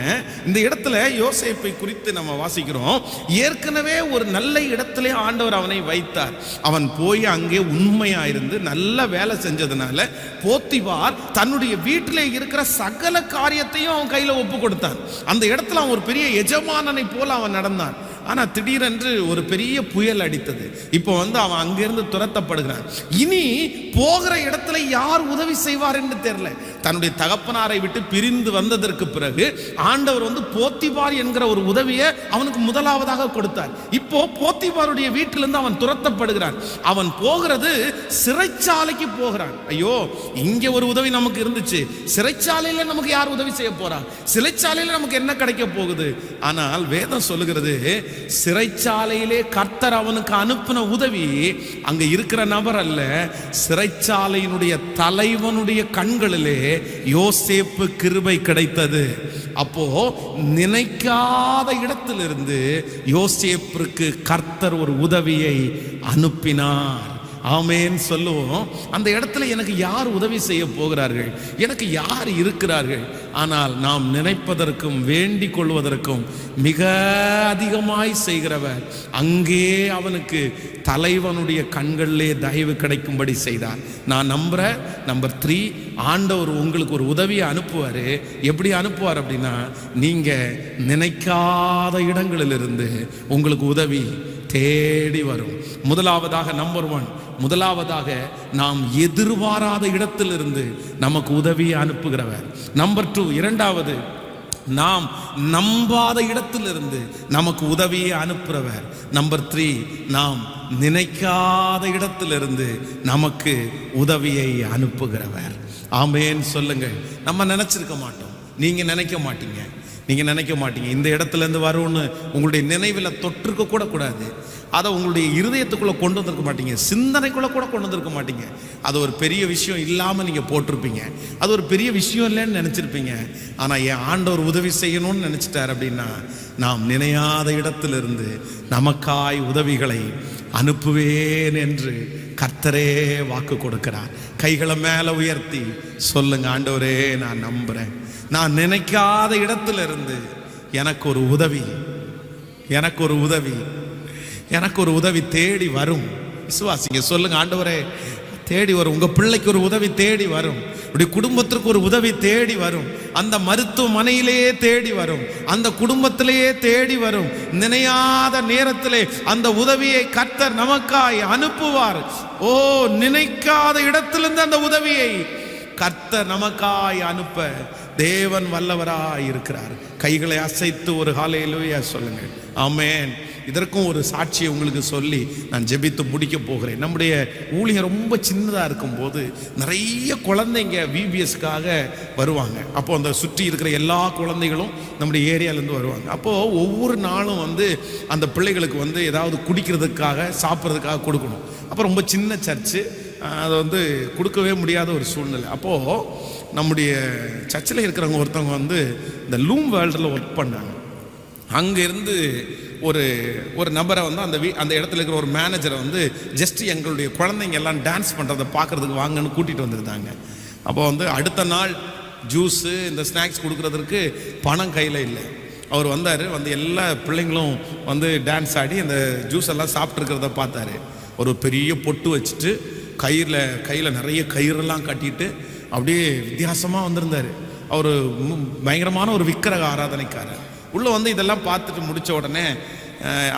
இந்த இடத்துல யோசேப்பை குறித்து நம்ம வாசிக்கிறோம். ஏற்கனவே ஒரு நல்ல இடத்திலே ஆண்டவர் அவனை வைத்தார். அவன் போய் அங்கே உண்மையா இருந்து நல்ல வேலை செஞ்சதுனால போத்திபார் தன்னுடைய வீட்டிலே இருக்கிற சகல காரியத்தையும் அவன் கையில ஒப்பு கொடுத்தான். அந்த இடத்துல அவன் ஒரு பெரிய எஜமானனை போல அவன் நடந்தான். ஆனா திடீரென்று ஒரு பெரிய புயல் அடித்தது. இப்போ அவன் அங்கிருந்து துரத்தப்படுகிறான். இனி போகிற இடத்துல யார் உதவி செய்வார் என்று தெரியல. தன்னுடைய தகப்பனாரை விட்டு பிரிந்து வந்ததற்கு பிறகு ஆண்டவர் போத்திபார் என்கிற ஒரு உதவியை அவனுக்கு முதலாவதாக கொடுத்தார். இப்போ போத்திபாருடைய வீட்டிலிருந்து அவன் துரத்தப்படுகிறான். அவன் போகிறது சிறைச்சாலைக்கு போகிறான். ஐயோ, இங்க ஒரு உதவி நமக்கு இருந்துச்சு, சிறைச்சாலையில நமக்கு யார் உதவி செய்ய போறா? சிறைச்சாலையில நமக்கு என்ன கிடைக்க போகுது? ஆனால் வேதம் சொல்லுகிறது, சிறைச்சாலையிலே கர்த்தர் அவனுக்கு அனுப்பின உதவி அங்க இருக்கிற நபர் அல்ல, சிறைச்சாலையினுடைய தலைவனுடைய கண்களிலே யோசேப்பு கிருபை கிடைத்தது. அப்போ நினைக்காத இடத்திலிருந்து யோசேப்புக்கு கர்த்தர் ஒரு உதவியை அனுப்பினார். ஆமென் சொல்லுவோம். அந்த இடத்துல எனக்கு யார் உதவி செய்ய போகிறார்கள், எனக்கு யார் இருக்கிறார்கள்? ஆனால் நாம் நினைப்பதற்கும் வேண்டிக் கொள்வதற்கும் மிக அதிகமாய் செய்கிறவர் அங்கே அவனுக்கு தலைவனுடைய கண்களிலே தயவு கிடைக்கும்படி செய்தார். நான் நம்புறேன். நம்பர் 3, ஆண்டவர் உங்களுக்கு ஒரு உதவியை அனுப்புவார். எப்படி அனுப்புவார் அப்படின்னா, நீங்க நினைக்காத இடங்களிலிருந்து உங்களுக்கு உதவி தேடி வரும். முதலாவதாக நம்பர் 1, முதலாவதாக நாம் எதிர்பாராத இடத்திலிருந்து நமக்கு உதவியை அனுப்புகிறவர். நம்பர் 2, இரண்டாவது நாம் நம்பாத இடத்திலிருந்து நமக்கு உதவியை அனுப்புகிறவர். நம்பர் 3, நாம் நினைக்காத இடத்திலிருந்து நமக்கு உதவியை அனுப்புகிறவர். ஆமென் சொல்லுங்கள். நம்ம நினைச்சிருக்க மாட்டோம், நீங்க நினைக்க மாட்டீங்க, நீங்க நினைக்க மாட்டீங்க இந்த இடத்துல இருந்து வரும்னு உங்களுடைய நினைவில் தொற்றுக்க கூட கூடாது. அதை உங்களுடைய இருதயத்துக்குள்ள கொண்டு வந்திருக்க மாட்டீங்க, சிந்தனைக்குள்ள கூட கொண்டு வந்திருக்க மாட்டீங்க. அது ஒரு பெரிய விஷயம் இல்லாமல் நீங்கள் போட்டிருப்பீங்க, அது ஒரு பெரிய விஷயம் இல்லைன்னு நினச்சிருப்பீங்க. ஆனால் என் ஆண்டவர் உதவி செய்யணும்னு நினச்சிட்டார் அப்படின்னா, நாம் நினையாத இடத்திலிருந்து நமக்காய் உதவிகளை அனுப்புவேன் என்று கர்த்தரே வாக்கு கொடுக்கிறார். கைகளை மேலே உயர்த்தி சொல்லுங்க, ஆண்டவரே நான் நம்புகிறேன், நான் நினைக்காத இடத்திலிருந்து எனக்கு ஒரு உதவி, எனக்கு ஒரு உதவி, எனக்கு ஒரு உதவி தேடி வரும். விசுவாசிங்க, சொல்லுங்க, ஆண்டவரே தேடி வரும். உங்க பிள்ளைக்கு ஒரு உதவி தேடி வரும், உடைய குடும்பத்திற்கு ஒரு உதவி தேடி வரும், அந்த மருத்துவமனையிலேயே தேடி வரும், அந்த குடும்பத்திலேயே தேடி வரும். நினையாத நேரத்திலே அந்த உதவியை கர்த்தர் நமக்காய் அனுப்புவார். ஓ, நினைக்காத இடத்திலிருந்து அந்த உதவியை கர்த்தர் நமக்காய் அனுப்ப தேவன் வல்லவராய் இருக்கிறார். கைகளை அசைத்து ஒரு ஹல்லேலூயா சொல்லுங்கள். ஆமென். இதற்கும் ஒரு சாட்சியை உங்களுக்கு சொல்லி நான் ஜெபித்து முடிக்க போகிறேன். நம்முடைய ஊழியர் ரொம்ப சின்னதாக இருக்கும்போது நிறைய குழந்தைங்க VBSக்காக வருவாங்க. அப்போது அந்த சுற்றி இருக்கிற எல்லா குழந்தைகளும் நம்முடைய ஏரியாவிலேருந்து வருவாங்க. அப்போது ஒவ்வொரு நாளும் அந்த பிள்ளைகளுக்கு ஏதாவது குடிக்கிறதுக்காக சாப்பிட்றதுக்காக கொடுக்கணும். அப்போ ரொம்ப சின்ன சர்ச்சு, அதை கொடுக்கவே முடியாத ஒரு சூழ்நிலை. அப்போது நம்முடைய சர்ச்சில் இருக்கிறவங்க ஒருத்தவங்க இந்த லூம் வேர்ல்டில் ஒர்க் பண்ணாங்க. அங்கேருந்து ஒரு நபரை அந்த இடத்துல இருக்கிற ஒரு மேனேஜரை ஜஸ்ட் எங்களுடைய குழந்தைங்க எல்லாம் டான்ஸ் பண்ணுறதை பார்க்குறதுக்கு வாங்கன்னு கூட்டிகிட்டு வந்திருந்தாங்க. அப்போ அடுத்த நாள் ஜூஸு இந்த ஸ்நாக்ஸ் கொடுக்குறதுக்கு பணம் கையில் இல்லை. அவர் வந்தார், எல்லா பிள்ளைங்களும் டான்ஸ் ஆடி அந்த ஜூஸ் எல்லாம் சாப்பிட்ருக்கிறத பார்த்தாரு. ஒரு பெரிய பொட்டு வச்சுட்டு கையில் நிறைய கயிறெல்லாம் கட்டிட்டு அப்படியே வித்தியாசமாக வந்திருந்தார். அவர் பயங்கரமான ஒரு விக்கிரக ஆராதனைக்காரர். உள்ளே இதெல்லாம் பார்த்துட்டு முடித்த உடனே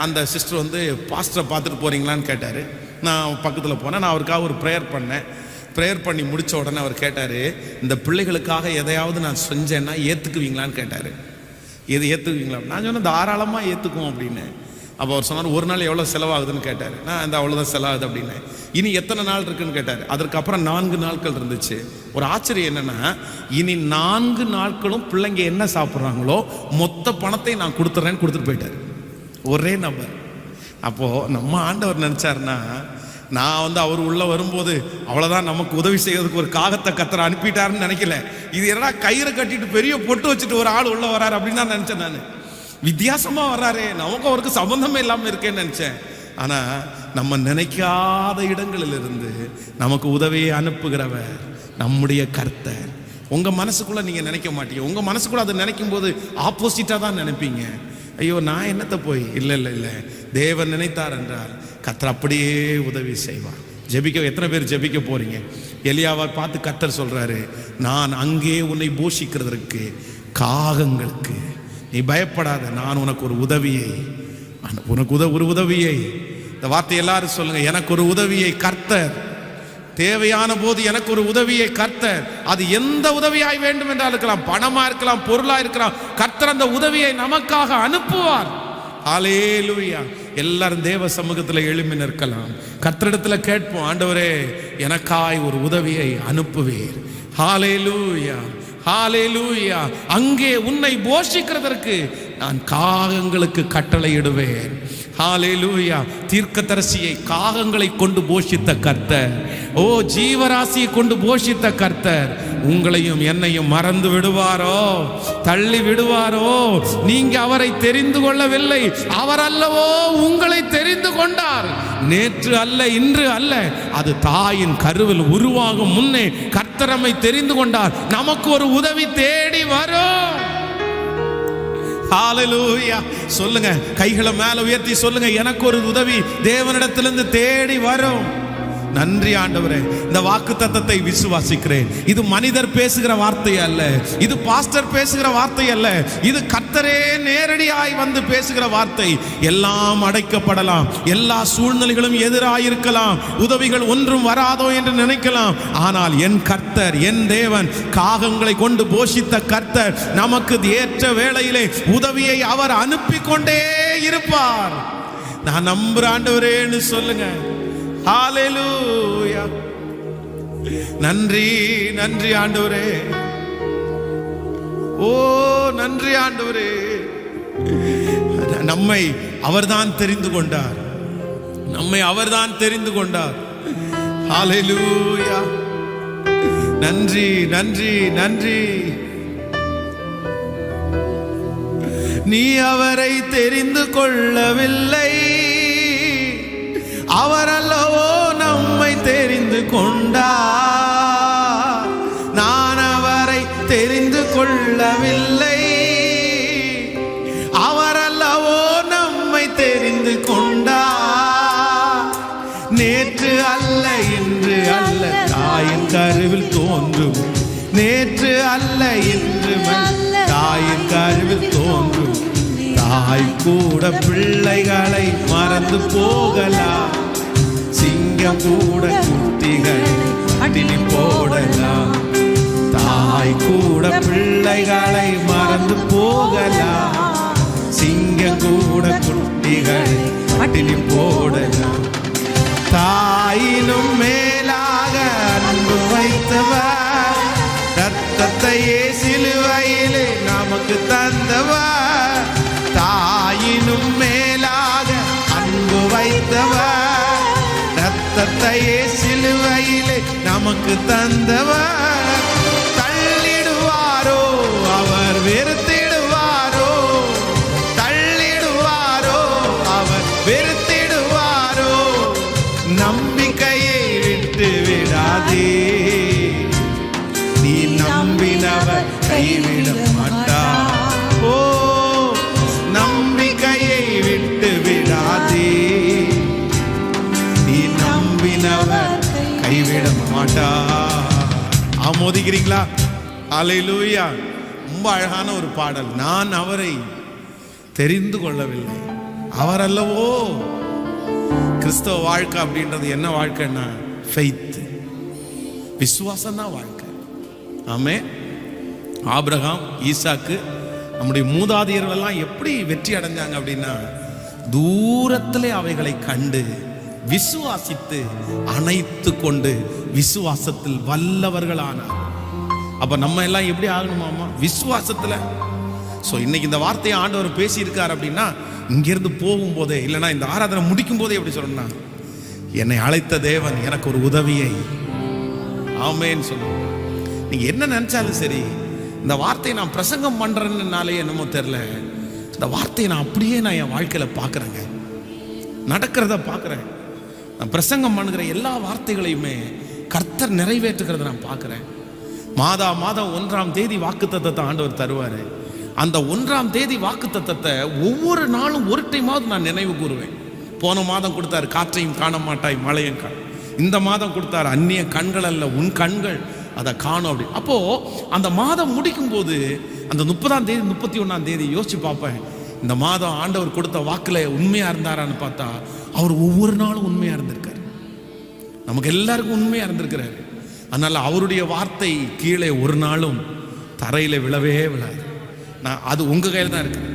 அந்த சிஸ்டர் பாஸ்டரை பார்த்துட்டு போகிறீங்களான்னு கேட்டார். நான் பக்கத்தில் போனேன், நான் அவருக்காக ஒரு ப்ரேயர் பண்ணேன். ப்ரேயர் பண்ணி முடித்த உடனே அவர் கேட்டார், இந்த பிள்ளைகளுக்காக எதையாவது நான் செஞ்சேன்னா ஏற்றுக்குவீங்களான்னு கேட்டார். எது ஏற்றுக்குவீங்களா? நான் சொன்னேன், தாராளமாக ஏற்றுக்குவோம் அப்படின்னு. அப்போ அவர் சொன்னார், ஒரு நாள் எவ்வளோ செலவாகுதுன்னு கேட்டார். நான் அவ்வளோதான் செலவாகுது அப்படின்னு. இனி எத்தனை நாள் இருக்குன்னு கேட்டார். அதற்கப்புறம் 4 நாட்கள் இருந்துச்சு. ஒரு ஆச்சரியம் என்னென்னா, இனி 4 நாட்களும் பிள்ளைங்க என்ன சாப்பிட்றாங்களோ மொத்த பணத்தை நான் கொடுத்துட்றேன்னு கொடுத்துட்டு போயிட்டார், ஒரே நபர். அப்போது நம்ம ஆண்டவர் நினச்சாருன்னா, நான் அவர் உள்ளே வரும்போது அவ்வளோதான், நமக்கு உதவி செய்யறதுக்கு ஒரு காகத்தை கர்த்தர் அனுப்பிட்டாருன்னு நினைக்கல. இது என்னடா கயிறை கட்டிட்டு பெரிய பொட்டு வச்சுட்டு ஒரு ஆள் உள்ளே வராரு அப்படின்னு தான் நினச்சேன். நான் வித்தியாசமாக வர்றாரே, நமக்கு அவருக்கு சம்பந்தமே இல்லாமல் இருக்கேன்னு நினச்சேன். ஆனால் நம்ம நினைக்காத இடங்களிலிருந்து நமக்கு உதவியை அனுப்புகிறவர் நம்முடைய கர்த்தர். உங்கள் மனசுக்குள்ளே நீங்கள் நினைக்க மாட்டீங்க. உங்கள் மனசுக்குள்ளே அதை நினைக்கும் போது ஆப்போசிட்டாக தான் நினைப்பீங்க. ஐயோ நான் என்னத்தை போய், இல்லை தேவன் நினைத்தார் என்றால் கர்த்தர் அப்படியே உதவி செய்வார். ஜெபிக்க எத்தனை பேர் ஜெபிக்க போகிறீங்க? எலியாவை பார்த்து கர்த்தர் சொல்கிறாரு, நான் அங்கே உன்னை போஷிக்கிறதற்கு காகங்களுக்கு நீ பயப்படாத, நான் உனக்கு ஒரு உதவியை, ஒரு உதவியை, இந்த வார்த்தை எல்லாரும் சொல்லுங்க, எனக்கு ஒரு உதவியை கர்த்தர், தேவையான போது எனக்கு ஒரு உதவியை கர்த்தர், அது எந்த உதவியாய் வேண்டும் என்றால் இருக்கலாம், பணமா இருக்கலாம், பொருளா இருக்கலாம், கர்த்தர் அந்த உதவியை நமக்காக அனுப்புவார். ஹல்லேலூயா. எல்லாரும் தேவ சமூகத்தில் எழும்பி நிற்கலாம், கர்த்தரிடத்தில் கேட்போம், ஆண்டவரே எனக்காய் ஒரு உதவியை அனுப்புவீர். ஹல்லேலூயா, ஹalleluya. அங்கே உன்னை போஷிக்கிறதற்கு நான் காகங்களுக்கு கட்டளையிடுவேன். ஹalleluya. தீர்க்கதரிசியை காகங்களை கொண்டு போஷித்த கர்த்தர், ஓ ஜீவராசியை கொண்டு போஷித்த கர்த்தர் உங்களையும் என்னையும் மறந்து விடுவாரோ, தள்ளி விடுவாரோ? நீங்க அவரை தெரிந்து கொள்ளவில்லை, அவர் அல்லவோ உங்களை தெரிந்து கொண்டார். நேற்று அல்ல, இன்று அல்ல, அது தாயின் கருவில் உருவாகும் முன்னே கர்த்தர் நம்மை தெரிந்து கொண்டார். நமக்கு ஒரு உதவி தேடி வரும். ஹalleluya. சொல்லுங்க, கைகளை மேல உயர்த்தி சொல்லுங்க, எனக்கு ஒரு உதவி தேவனிடத்திலிருந்து தேடி வரும். நன்றி ஆண்டவரே, இந்த வாக்குத்தத்தத்தை விசுவாசிக்கிறேன். இது மனிதர் பேசுகிற வார்த்தை அல்ல, இது பாஸ்டர் பேசுகிற வார்த்தை அல்ல, இது கர்த்தரே நேரடியாய் வந்து பேசுகிற வார்த்தை. எல்லாம் அடைக்கப்படலாம், எல்லா சூழ்நிலைகளும் எதிராயிருக்கலாம், உதவிகள் ஒன்றும் வராதோ என்று நினைக்கலாம். ஆனால் என் கர்த்தர், என் தேவன், காகங்களை கொண்டு போஷித்த கர்த்தர் நமக்கு ஏற்ற வேளையிலே உதவியை அவர் அனுப்பி கொண்டே இருப்பார். நான் நம்புற ஆண்டவரேன்னு சொல்லுங்க. ஹalleluya. நன்றி, நன்றி ஆண்டவரே. ஓ நன்றி ஆண்டவரே. நம்மை அவர்தான் தெரிந்து கொண்டார், நம்மை அவர்தான் தெரிந்து கொண்டார். ஹalleluya. நன்றி, நன்றி, நன்றி. நீ அவரை தெரிந்து கொள்ளவில்லை, அவர் அல்லவோ நம்மை தெரிந்து கொண்டார். நான் அவரை தெரிந்து கொள்ளவில்லை, அவர் அல்லவோ நம்மை தெரிந்து கொண்டார். நேற்று அல்ல, இன்று அல்ல, தாயின் கருவில் தோன்றும். நேற்று அல்ல, இன்று தாயின் கருவில் தோன்றும். தாய் கூட பிள்ளைகளை மறந்து போகலாம், சிங்கம் கூட குட்டிகளை பட்டினி போடலாம். தாய் கூட பிள்ளைகளை மறந்து போகலாம், சிங்கம் கூட குட்டிகளை பட்டினி போடலாம். தாயினும் மேலாக அன்பு வைத்தவர், ரத்தத்தையே சிலுவையிலே நமக்கு தந்தவர். தாயினும் மேலாக அன்பு வைத்தவர், ரத்தத்தையே சிலுவையிலே நமக்கு தந்தவர். தள்ளிடுவாரோ அவர் வெறுத்திடுவாரோ, தள்ளிடுவாரோ அவர் வெறுத்திடுவாரோ? நம்பிக்கையை விட்டு விடாதே, நீ நம்பினவர் கைவிட மாட்டார். ஓ நம்பிக்கையை விட்டு விடாதே, நீ நம்பினவர் கைவிட மாட்டார். ஆமோதிக்கிறீங்களா? ஹalleluya. ரொம்ப அழகான ஒரு பாடல். நான் அவரை தெரிந்து கொள்ளவில்லை, அவர் அல்லவோ. கிறிஸ்தவ வாழ்க்கை அப்படின்றது என்ன வாழ்க்கைன்னா ஃபெய்த், விசுவாசம் தான் வாழ்க்கை. ஆமே. ஆபிரகாம், ஈசாக்கு, நம்முடைய மூதாதையர்கள் எல்லாம் எப்படி வெற்றி அடைஞ்சாங்க அப்படின்னா, தூரத்திலே அவைகளை கண்டு விசுவாசித்து அணைத்து கொண்டு விசுவாசத்தில் வல்லவர்களானார். அப்ப நம்ம எல்லாம் எப்படி ஆகணுமாமா? விசுவாசத்துல. ஸோ இன்னைக்கு இந்த வார்த்தையை ஆண்டவர் பேசியிருக்கார் அப்படின்னா, இங்கிருந்து போகும்போதே, இல்லைன்னா இந்த ஆராதனை முடிக்கும் போதே எப்படி சொல்லணும்னா, என்னை அழைத்த தேவன் எனக்கு ஒரு உதவியை ஆமேன்னு சொல்லுவோம். நீங்க என்ன நினைச்சாலும் சரி, இந்த வார்த்தையை நான் பிரசங்கம் பண்றேன்னாலே என்னமோ தெரியல, இந்த வார்த்தையை நான் அப்படியே நான் என் வாழ்க்கையில பார்க்குறேங்க, நடக்கிறத பார்க்குறேன். நான் பிரசங்கம் பண்ணுகிற எல்லா வார்த்தைகளையுமே கர்த்தர் நிறைவேற்றுகிறத நான் பார்க்குறேன். மாதம் 1ஆம் தேதி வாக்குத்தத்தத்தை ஆண்டவர் தருவார். அந்த 1ஆம் தேதி வாக்குத்தத்தத்தை ஒவ்வொரு நாளும் ஒரு டைமாவது நான் நினைவு கூறுவேன். போன மாதம் கொடுத்தாரு, காற்றையும் காண மாட்டாய் மழையும் காண. இந்த மாதம் கொடுத்தாரு, அந்நிய கண்கள் அல்ல உன் கண்கள் அதை காணும் அப்படி. அப்போ அந்த மாதம் முடிக்கும் போது அந்த 30ஆம் தேதி 31ஆம் தேதி யோசிச்சு பார்ப்பேன், இந்த மாதம் ஆண்டவர் கொடுத்த வாக்குல உண்மையா இருந்தாரான்னு பார்த்தா அவர் ஒவ்வொரு நாளும் உண்மையா இருந்திருக்காரு. நமக்கு எல்லாருக்கும் உண்மையா இருந்திருக்கிறாரு. அதனால அவருடைய வார்த்தை கீழே ஒரு நாளும் தரையில விழவே விழாது. நான் அது உங்க கையில் தான் இருக்குது.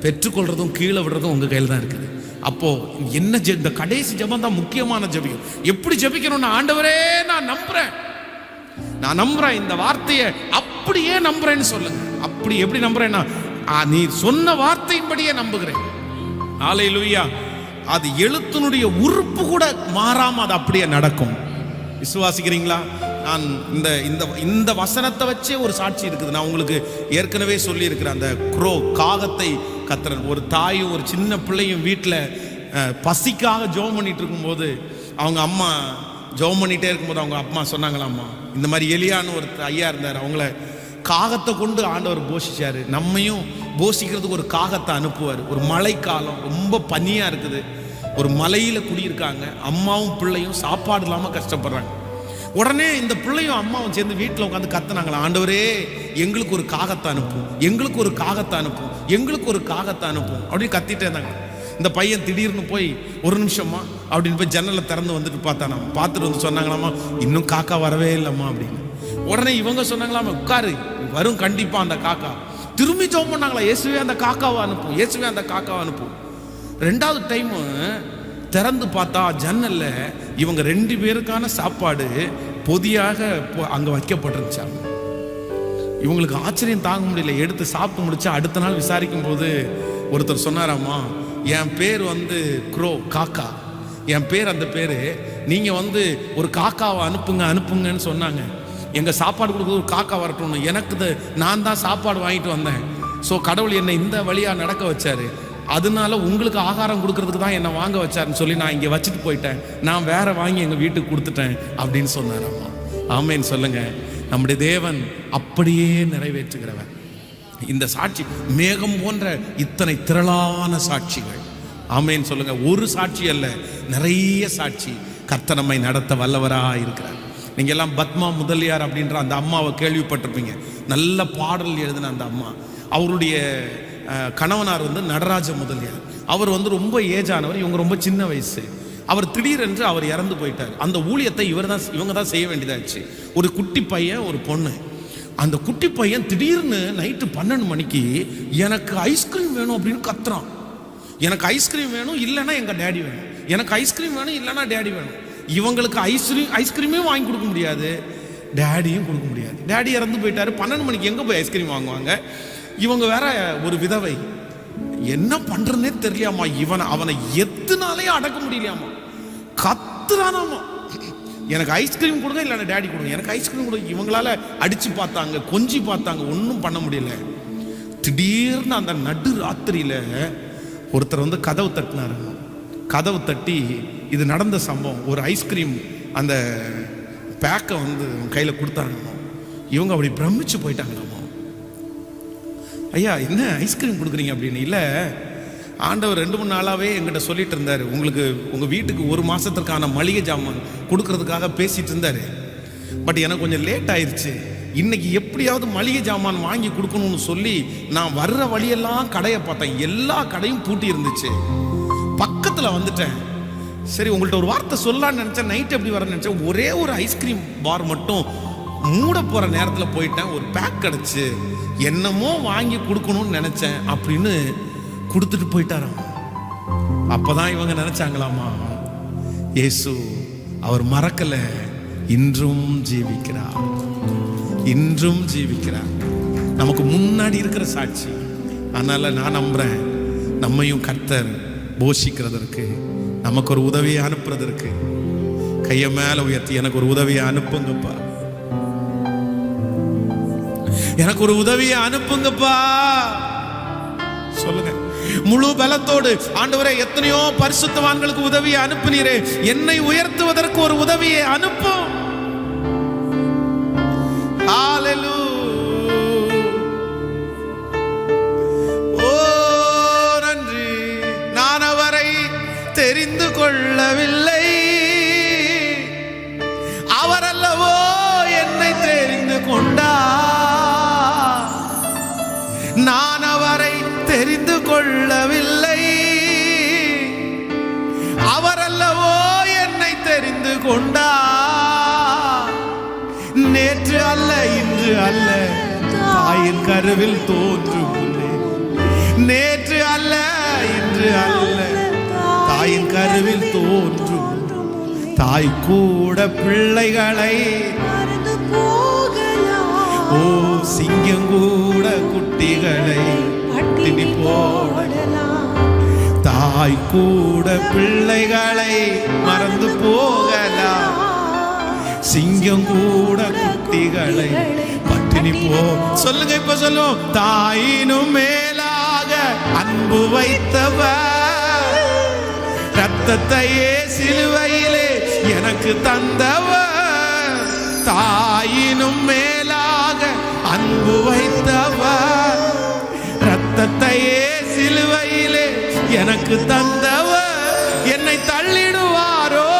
பெற்றுக்கொள்றதும் கீழே விடுறதும் உங்க கையில் தான் இருக்குது. அப்போ என்ன இந்த கடைசி ஜெபம் தான் முக்கியமான ஜெபம். எப்படி ஜெபிக்கணும்னு, ஆண்டவரே நான் நம்புறேன், நான் நம்புறேன் இந்த வார்த்தையை, அப்படியே நம்புறேன்னு சொல்லுங்க. அப்படி எப்படி நம்புறேன்னா, நீ சொன்ன வார்த்தையின்படியே நம்புகிறேன். ஹல்லேலூயா. அது எழுத்தினுடைய உறுப்பு கூட மாறாம அது அப்படியே நடக்கும். விசுவாசிக்கிறீங்களா? நான் இந்த இந்த இந்த வசனத்தை வச்சே ஒரு சாட்சி இருக்குது. நான் உங்களுக்கு ஏற்கனவே சொல்லி இருக்கிறேன். அந்த காகத்தை கத்துறேன். ஒரு தாயும் ஒரு சின்ன பிள்ளையும் வீட்டில் பசிக்காக ஜெபம் பண்ணிட்டு இருக்கும்போது, அவங்க அம்மா ஜெபம் பண்ணிட்டே இருக்கும்போது அவங்க அம்மா சொன்னாங்களாம்மா, இந்த மாதிரி எலியான்னு ஒரு ஐயா இருந்தார், அவங்கள காகத்தை கொண்டு ஆண்டவர் போஷிச்சாரு, நம்மையும் போஷிக்கிறதுக்கு ஒரு காகத்தை அனுப்புவார். ஒரு மழை காலம், ரொம்ப பனியா இருக்குது, ஒரு மலையில குடியிருக்காங்க, அம்மாவும் பிள்ளையும் சாப்பாடு இல்லாம கஷ்டப்படுறாங்க. உடனே இந்த பிள்ளையும் அம்மாவும் சேர்ந்து வீட்டில் உட்காந்து கத்துனாங்களா, ஆண்டவரே எங்களுக்கு ஒரு காகத்தை அனுப்பும், எங்களுக்கு ஒரு காகத்தை அனுப்பும், எங்களுக்கு ஒரு காகத்தை அனுப்பும் அப்படின்னு கத்திட்டே இருந்தாங்க. இந்த பையன் திடீர்னு போய் ஒரு நிமிஷமா அப்படின்னு போய் ஜன்னலை திறந்து வந்துட்டு பார்த்தானா, பார்த்துட்டு வந்து சொன்னாங்களாமா, இன்னும் காக்கா வரவே இல்லைம்மா அப்படின்னு. உடனே இவங்க சொன்னாங்களாமா, உட்காரு வரும் கண்டிப்பா அந்த காக்கா. திரும்பி ஜெபம் பண்ணாங்களா, இயேசுவே அந்த காக்காவை அனுப்பும், இயேசுவே அந்த காக்காவை அனுப்பும். ரெண்டாவது டைம் திறந்து பார்த்தா ஜன்னல்ல இவங்க 2 பேருக்கான சாப்பாடு பொதியாக அங்க வைக்கப்பட்டிருச்சாங்க. இவங்களுக்கு ஆச்சரியம் தாங்க முடியல. எடுத்து சாப்பிட்டு முடிச்சா அடுத்த நாள் விசாரிக்கும் போது ஒருத்தர் சொன்னாராமா, என் பேர் காக்கா, என் பேர் அந்த பேரு, நீங்க ஒரு காக்காவை அனுப்புங்கன்னு சொன்னாங்க. எங்க சாப்பாடு கொடுக்குறது ஒரு காக்கா வரட்டும், எனக்கு நான் தான் சாப்பாடு வாங்கிட்டு வந்தேன். ஸோ கடவுள் என்னை இந்த வழியா நடக்க வச்சாரு, அதனால உங்களுக்கு ஆகாரம் கொடுக்கறதுக்கு தான் என்னை வாங்க வச்சாருன்னு சொல்லி நான் இங்கே வச்சுட்டு போயிட்டேன், நான் வேற வாங்கி எங்கள் வீட்டுக்கு கொடுத்துட்டேன் அப்படின்னு சொன்னாராம்மா. ஆமேன்னு சொல்லுங்க. நம்முடைய தேவன் அப்படியே நிறைவேற்றுகிறவர். இந்த சாட்சி மேகம் போன்ற இத்தனை திரளான சாட்சிகள். ஆமேன்னு சொல்லுங்க. ஒரு சாட்சி அல்ல, நிறைய சாட்சி. கர்த்தர் நம்மை நடத்த வல்லவராக இருக்கிறார். நீங்க எல்லாம் பத்மா முதலியார் அப்படின்ற அந்த அம்மாவை கேள்விப்பட்டிருப்பீங்க. நல்ல பாடல் எழுதின அந்த அம்மா. அவருடைய கணவனார் நடராஜ முதலியார். அவர் ரொம்ப ஏஜானவர், இவங்க ரொம்ப சின்ன வயசு. அவர் திடீரென்று அவர் இறந்து போயிட்டார். அந்த ஊழியத்தை இவங்க தான் செய்ய வேண்டியதாச்சு. ஒரு குட்டி பையன் ஒரு பொண்ணு. அந்த குட்டி பையன் திடீர்னு நைட்டு 12 மணிக்கு எனக்கு ஐஸ்கிரீம் வேணும் அப்படின்னு கத்துறான். எனக்கு ஐஸ்கிரீம் வேணும், இல்லைன்னா எங்க டேடி வேணும், எனக்கு ஐஸ்கிரீம் வேணும், இல்லைன்னா டேடி வேணும். இவங்களுக்கு ஐஸ்கிரீமே வாங்கி கொடுக்க முடியாது, டேடியும் கொடுக்க முடியாது. டேடி இறந்து போயிட்டாரு. 12 மணிக்கு எங்க போய் ஐஸ்கிரீம் வாங்குவாங்க? இவங்க வேற ஒரு விதவை, என்ன பண்றதுன்னே தெரியலாமா. அவனை எத்தனாலே அடக்க முடியலையாமா, கத்துறானாமா, எனக்கு ஐஸ்கிரீம் கொடுங்க, இல்லைன்னா டேடி கொடுங்க, எனக்கு ஐஸ்கிரீம் கொடுங்க. இவங்களால அடிச்சு பார்த்தாங்க, கொஞ்சி பார்த்தாங்க, ஒன்றும் பண்ண முடியல. திடீர்னு அந்த நடு ராத்திரியில ஒருத்தர் கதவு தட்டினாரு. கதவு தட்டி, இது நடந்த சம்பவம், ஒரு ஐஸ்கிரீம் அந்த பேக்கை கையில கொடுத்தாங்க. இவங்க அப்படி பிரமிச்சு போயிட்டாங்களாமா. ஐயா என்ன ஐஸ்கிரீம் கொடுக்குறீங்க அப்படின்னு. இல்லை, ஆண்டவர் 2-3 நாளாவே எங்கிட்ட சொல்லிட்டு இருந்தாரு, உங்களுக்கு உங்க வீட்டுக்கு 1 மாசத்திற்கான மளிகை ஜாமான் கொடுக்கறதுக்காக பேசிட்டு இருந்தாரு. பட் எனக்கு கொஞ்சம் லேட் ஆயிடுச்சு. இன்னைக்கு எப்படியாவது மளிகை ஜாமான் வாங்கி கொடுக்கணும்னு சொல்லி நான் வர்ற வழியெல்லாம் கடையை பார்த்தேன், எல்லா கடையும் பூட்டி இருந்துச்சு. பக்கத்துல வந்துட்டேன். சரி உங்கள்ட்ட ஒரு வார்த்தை சொல்லலான்னு நினைச்சேன், நைட் எப்படி வரேன்னு நினைச்சேன். ஒரே ஒரு ஐஸ்கிரீம் பார் மட்டும் மூட போற நேரத்தில் போயிட்டேன். ஒரு பேக் கிடைச்சு, என்னமோ வாங்கி கொடுக்கணும்னு நினைச்சேன் அப்படின்னு கொடுத்துட்டு போயிட்டாராம். அப்பதான் இவங்க நினைச்சாங்களாமா, இயேசு அவர் மறக்கல, இன்றும் ஜீவிக்கிறார், இன்றும் ஜீவிக்கிறார். நமக்கு முன்னாடி இருக்கிற சாட்சி. அதனால நான் நம்புறேன், நம்மையும் கர்த்தர் போஷிக்கிறதற்கு, நமக்கு ஒரு உதவியை அனுப்புறதற்கு கைய மேல உயர்த்தி, எனக்கு ஒரு உதவியை அனுப்புங்கப்பா, எனக்கு ஒரு உதவியை அனுப்புங்கப்பா சொல்லுங்க. முழு பலத்தோடு, ஆண்டவரே எத்தனையோ பரிசுத்தவான்களுக்கு உதவியை அனுப்புனீரே, என்னை உயர்த்துவதற்கு ஒரு உதவியை அனுப்பும். ஓ நன்றி. நான் அவரை தெரிந்து கொள்ளவில்லை, அவர் அல்லவோ என்னை தெரிந்து கொண்டார். நான் அவரை தெரிந்து கொள்ளவில்லை, அவர் அல்லவோ என்னை தெரிந்து கொண்டார். நேற்று அல்ல, இன்று அல்ல, தாயின் கருவில் தோன்றும், நேற்று அல்ல, இன்று அல்ல, தாயின் கருவில் தோன்றும். தாய் கூட பிள்ளைகளை சிங்கம் கூட குட்டிகளை பட்டினி போடலாம், தாய் கூட பிள்ளைகளை மறந்து போகலாம், சிங்கம் கூட குட்டிகளை பட்டினி போ. சொல்லுங்க, இப்ப சொல்லுவோம். தாயினும் மேலாக அன்பு வைத்தவர், ரத்தத்தையே சிலுவையிலே எனக்கு தந்தவர், தாயினும் மேலாக அன்பு வைத்தவர், ரத்தத்தையே சிலுவையிலே எனக்கு தந்தவர். என்னை தள்ளிடுவாரோ,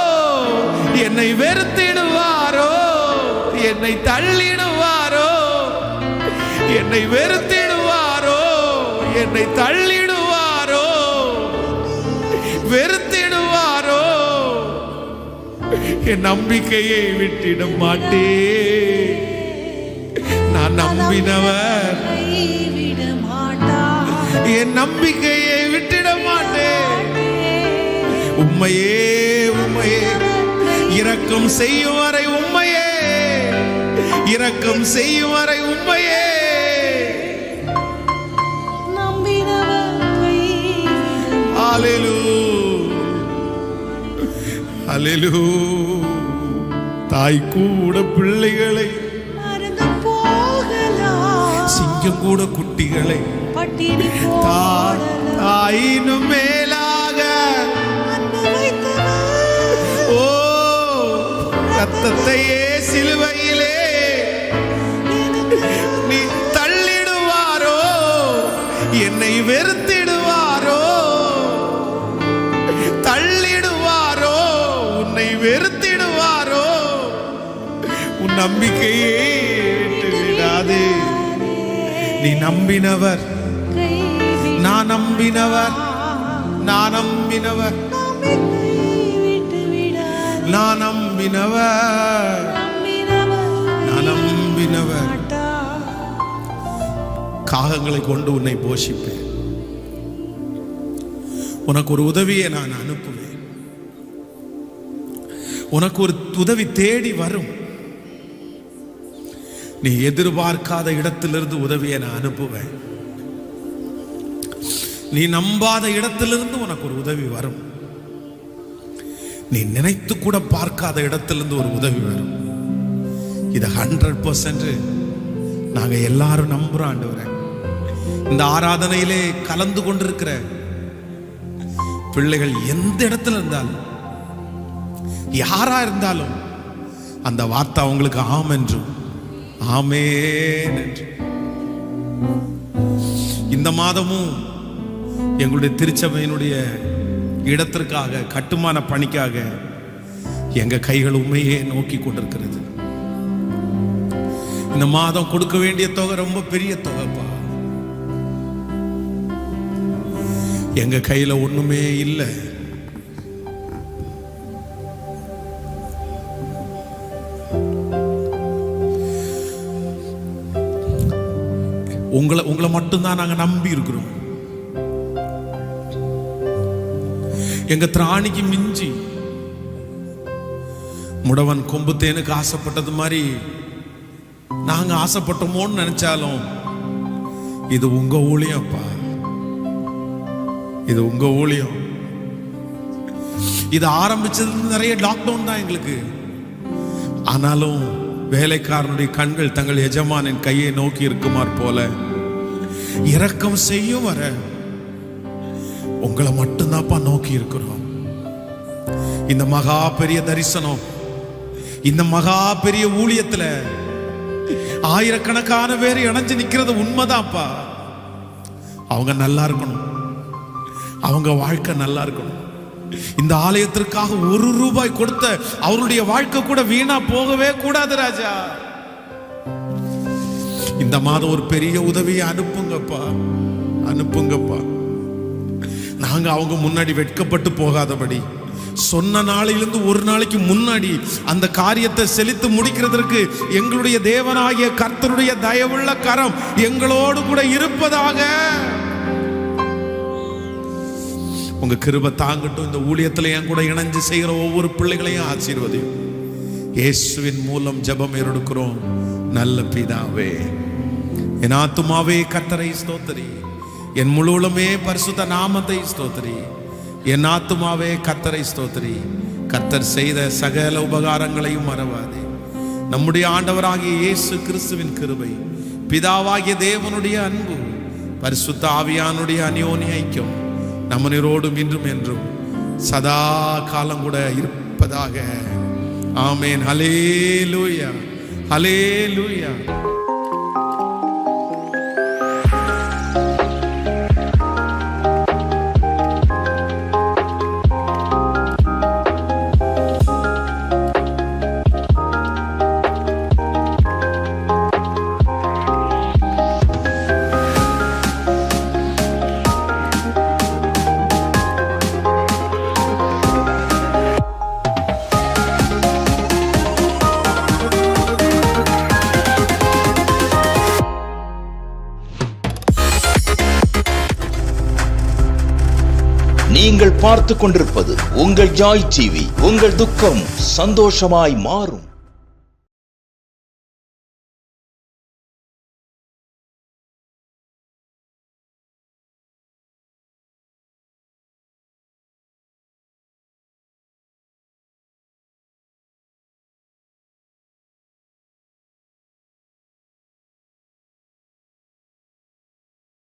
என்னை வெறுத்திடுவாரோ, என்னை தள்ளிடுவாரோ, என்னை வெறுத்திடுவாரோ, என்னை தள்ளிடுவாரோ, வெறுத்திடுவாரோ, என் நம்பிக்கையை விட்டிட மாட்டேன். நான் நம்பினவர் என் நம்பிக்கையை விட்டிட மாட்டேன். உம்மையே உம்மையே இரக்கம் செய்யும் வரை, உம்மையே இரக்கம் செய்யும் வரை, உம்மையே தாய் கூட பிள்ளைகளை மறந்து போகலாம், சிங்கம் கூட குட்டிகளை பட்டினி போடலாம், தாயினும் மேலாக அன்பு வைத்தவர், ஓ ரத்தத்தையே சிலுவையிலே நீ தள்ளிடுவாரோ, என்னை வெறுத்திடுவாரோ, தள்ளிடுவாரோ, உன்னை வெறுத்திடுவாரோ, உன் நம்பிக்கையே விடாதே. நீ நம்பினவர், நான் நம்பினவர், நான் நம்பினவர், நான் நம்பினவர், நான் நம்பினவர். காகங்களை கொண்டு உன்னை போஷிப்பேன், உனக்கு ஒரு உதவியை நான் அனுப்புவேன், உனக்கு ஒரு உதவி தேடி வரும். நீ எதிர்பார்க்காத இடத்திலிருந்து உதவியை நான் அனுப்புவேன். நீ நம்பாத இடத்திலிருந்து உனக்கு ஒரு உதவி வரும். நீ நினைத்து கூட பார்க்காத இடத்திலிருந்து ஒரு உதவி வரும். இது 100% நாங்க எல்லாரும் நம்புறோம் ஆண்டவரே. இந்த ஆராதனையிலே கலந்து கொண்டிருக்கிற பிள்ளைகள் எந்த இடத்துல இருந்தாலும், யாரா இருந்தாலும், அந்த வார்த்தை அவங்களுக்கு ஆம் என்றும் ஆமென் என்று. இந்த மாதமும் எங்களுடைய திருச்சபையினுடைய இடத்திற்காக, கட்டுமான பணிக்காக எங்க கைகள் உண்மையே நோக்கி கொண்டிருக்கிறது. இந்த மாதம் கொடுக்க வேண்டிய தொகை ரொம்ப பெரிய தொகைப்பா. எங்க கையில ஒண்ணுமே இல்லை. உங்களை மட்டும்தான் நாங்க நம்பி இருக்கிறோம். எங்க திராணிக்கு மிஞ்சி முடவன் கொம்பு தேனுக்கு ஆசைப்பட்டது மாதிரி நாங்க ஆசைப்பட்டோமோன்னு நினைச்சாலும் இது உங்க ஊழியம்ப்பா, இது உங்க ஊழியம். இது ஆரம்பிச்சது நிறைய லாக்டவுன் தான் எங்களுக்கு. ஆனாலும் வேலைக்காரனுடைய கண்கள் தங்கள் எஜமானின் கையை நோக்கி இருக்குமாறு போல இரக்கம் செய்யும் வர உங்களை மட்டும்தான்ப்பா நோக்கி இருக்கிறோம். இந்த மகா பெரிய தரிசனம், இந்த மகா பெரிய ஊழியத்துல ஆயிரக்கணக்கான பேர் இணைஞ்சு நிக்கிறது உண்மைதான்ப்பா. அவங்க நல்லா இருக்கணும், அவங்க வாழ்க்கை நல்லா இருக்கணும். இந்த ஆலயத்திற்காக ₹1 கொடுத்த அவருடைய வாழ்க்கை கூட வீணா போகவே கூடாது ராஜா. இந்த மாதம் ஒரு பெரிய உதவியை அனுப்புங்கப்பா, அனுப்புங்கப்பா. நாங்க அவங்க முன்னாடி வெட்கப்பட்டு போகாதபடி சொன்ன நாளிலிருந்து ஒரு நாளைக்கு முன்னாடி அந்த காரியத்தை செலுத்தி முடிக்கிறதற்கு எங்களுடைய தேவனாகிய கர்த்தருடைய தயவுள்ள கரம் எங்களோடு கூட இருப்பதாக. உங்க கிருபை தாங்கட்டும். இந்த ஊழியத்துல என் கூட இணைஞ்சு செய்கிற ஒவ்வொரு பிள்ளைகளையும் ஆசீர்வதியும். இயேசுவின் மூலம் ஜெபம் எடுக்கிறோம் நல்ல பிதாவே, என் ஆத்துமாவே கர்த்தரை ஸ்தோத்திரி, என் முழுவலுமே பரிசுத்த நாமத்தை ஸ்தோத்திரி. என் ஆத்துமாவே கர்த்தரை ஸ்தோத்திரி, கர்த்தர் செய்த சகல உபகாரங்களையும் மறவாதே. நம்முடைய ஆண்டவராகிய இயேசு கிறிஸ்துவின் கிருபை, பிதாவாகிய தேவனுடைய அன்பு, பரிசுத்த ஆவியானுடைய அந்யோன்ய ஐக்கியம் நம்மனோடும் இன்றும் என்றும் சதா காலம் கூட இருப்பதாக. ஆமென். ஹல்லேலூயா, ஹல்லேலூயா. நீங்கள் பார்த்து கொண்டிருப்பது உங்கள் ஜாய் டிவி. உங்கள் துக்கம் சந்தோஷமாய் மாறும்.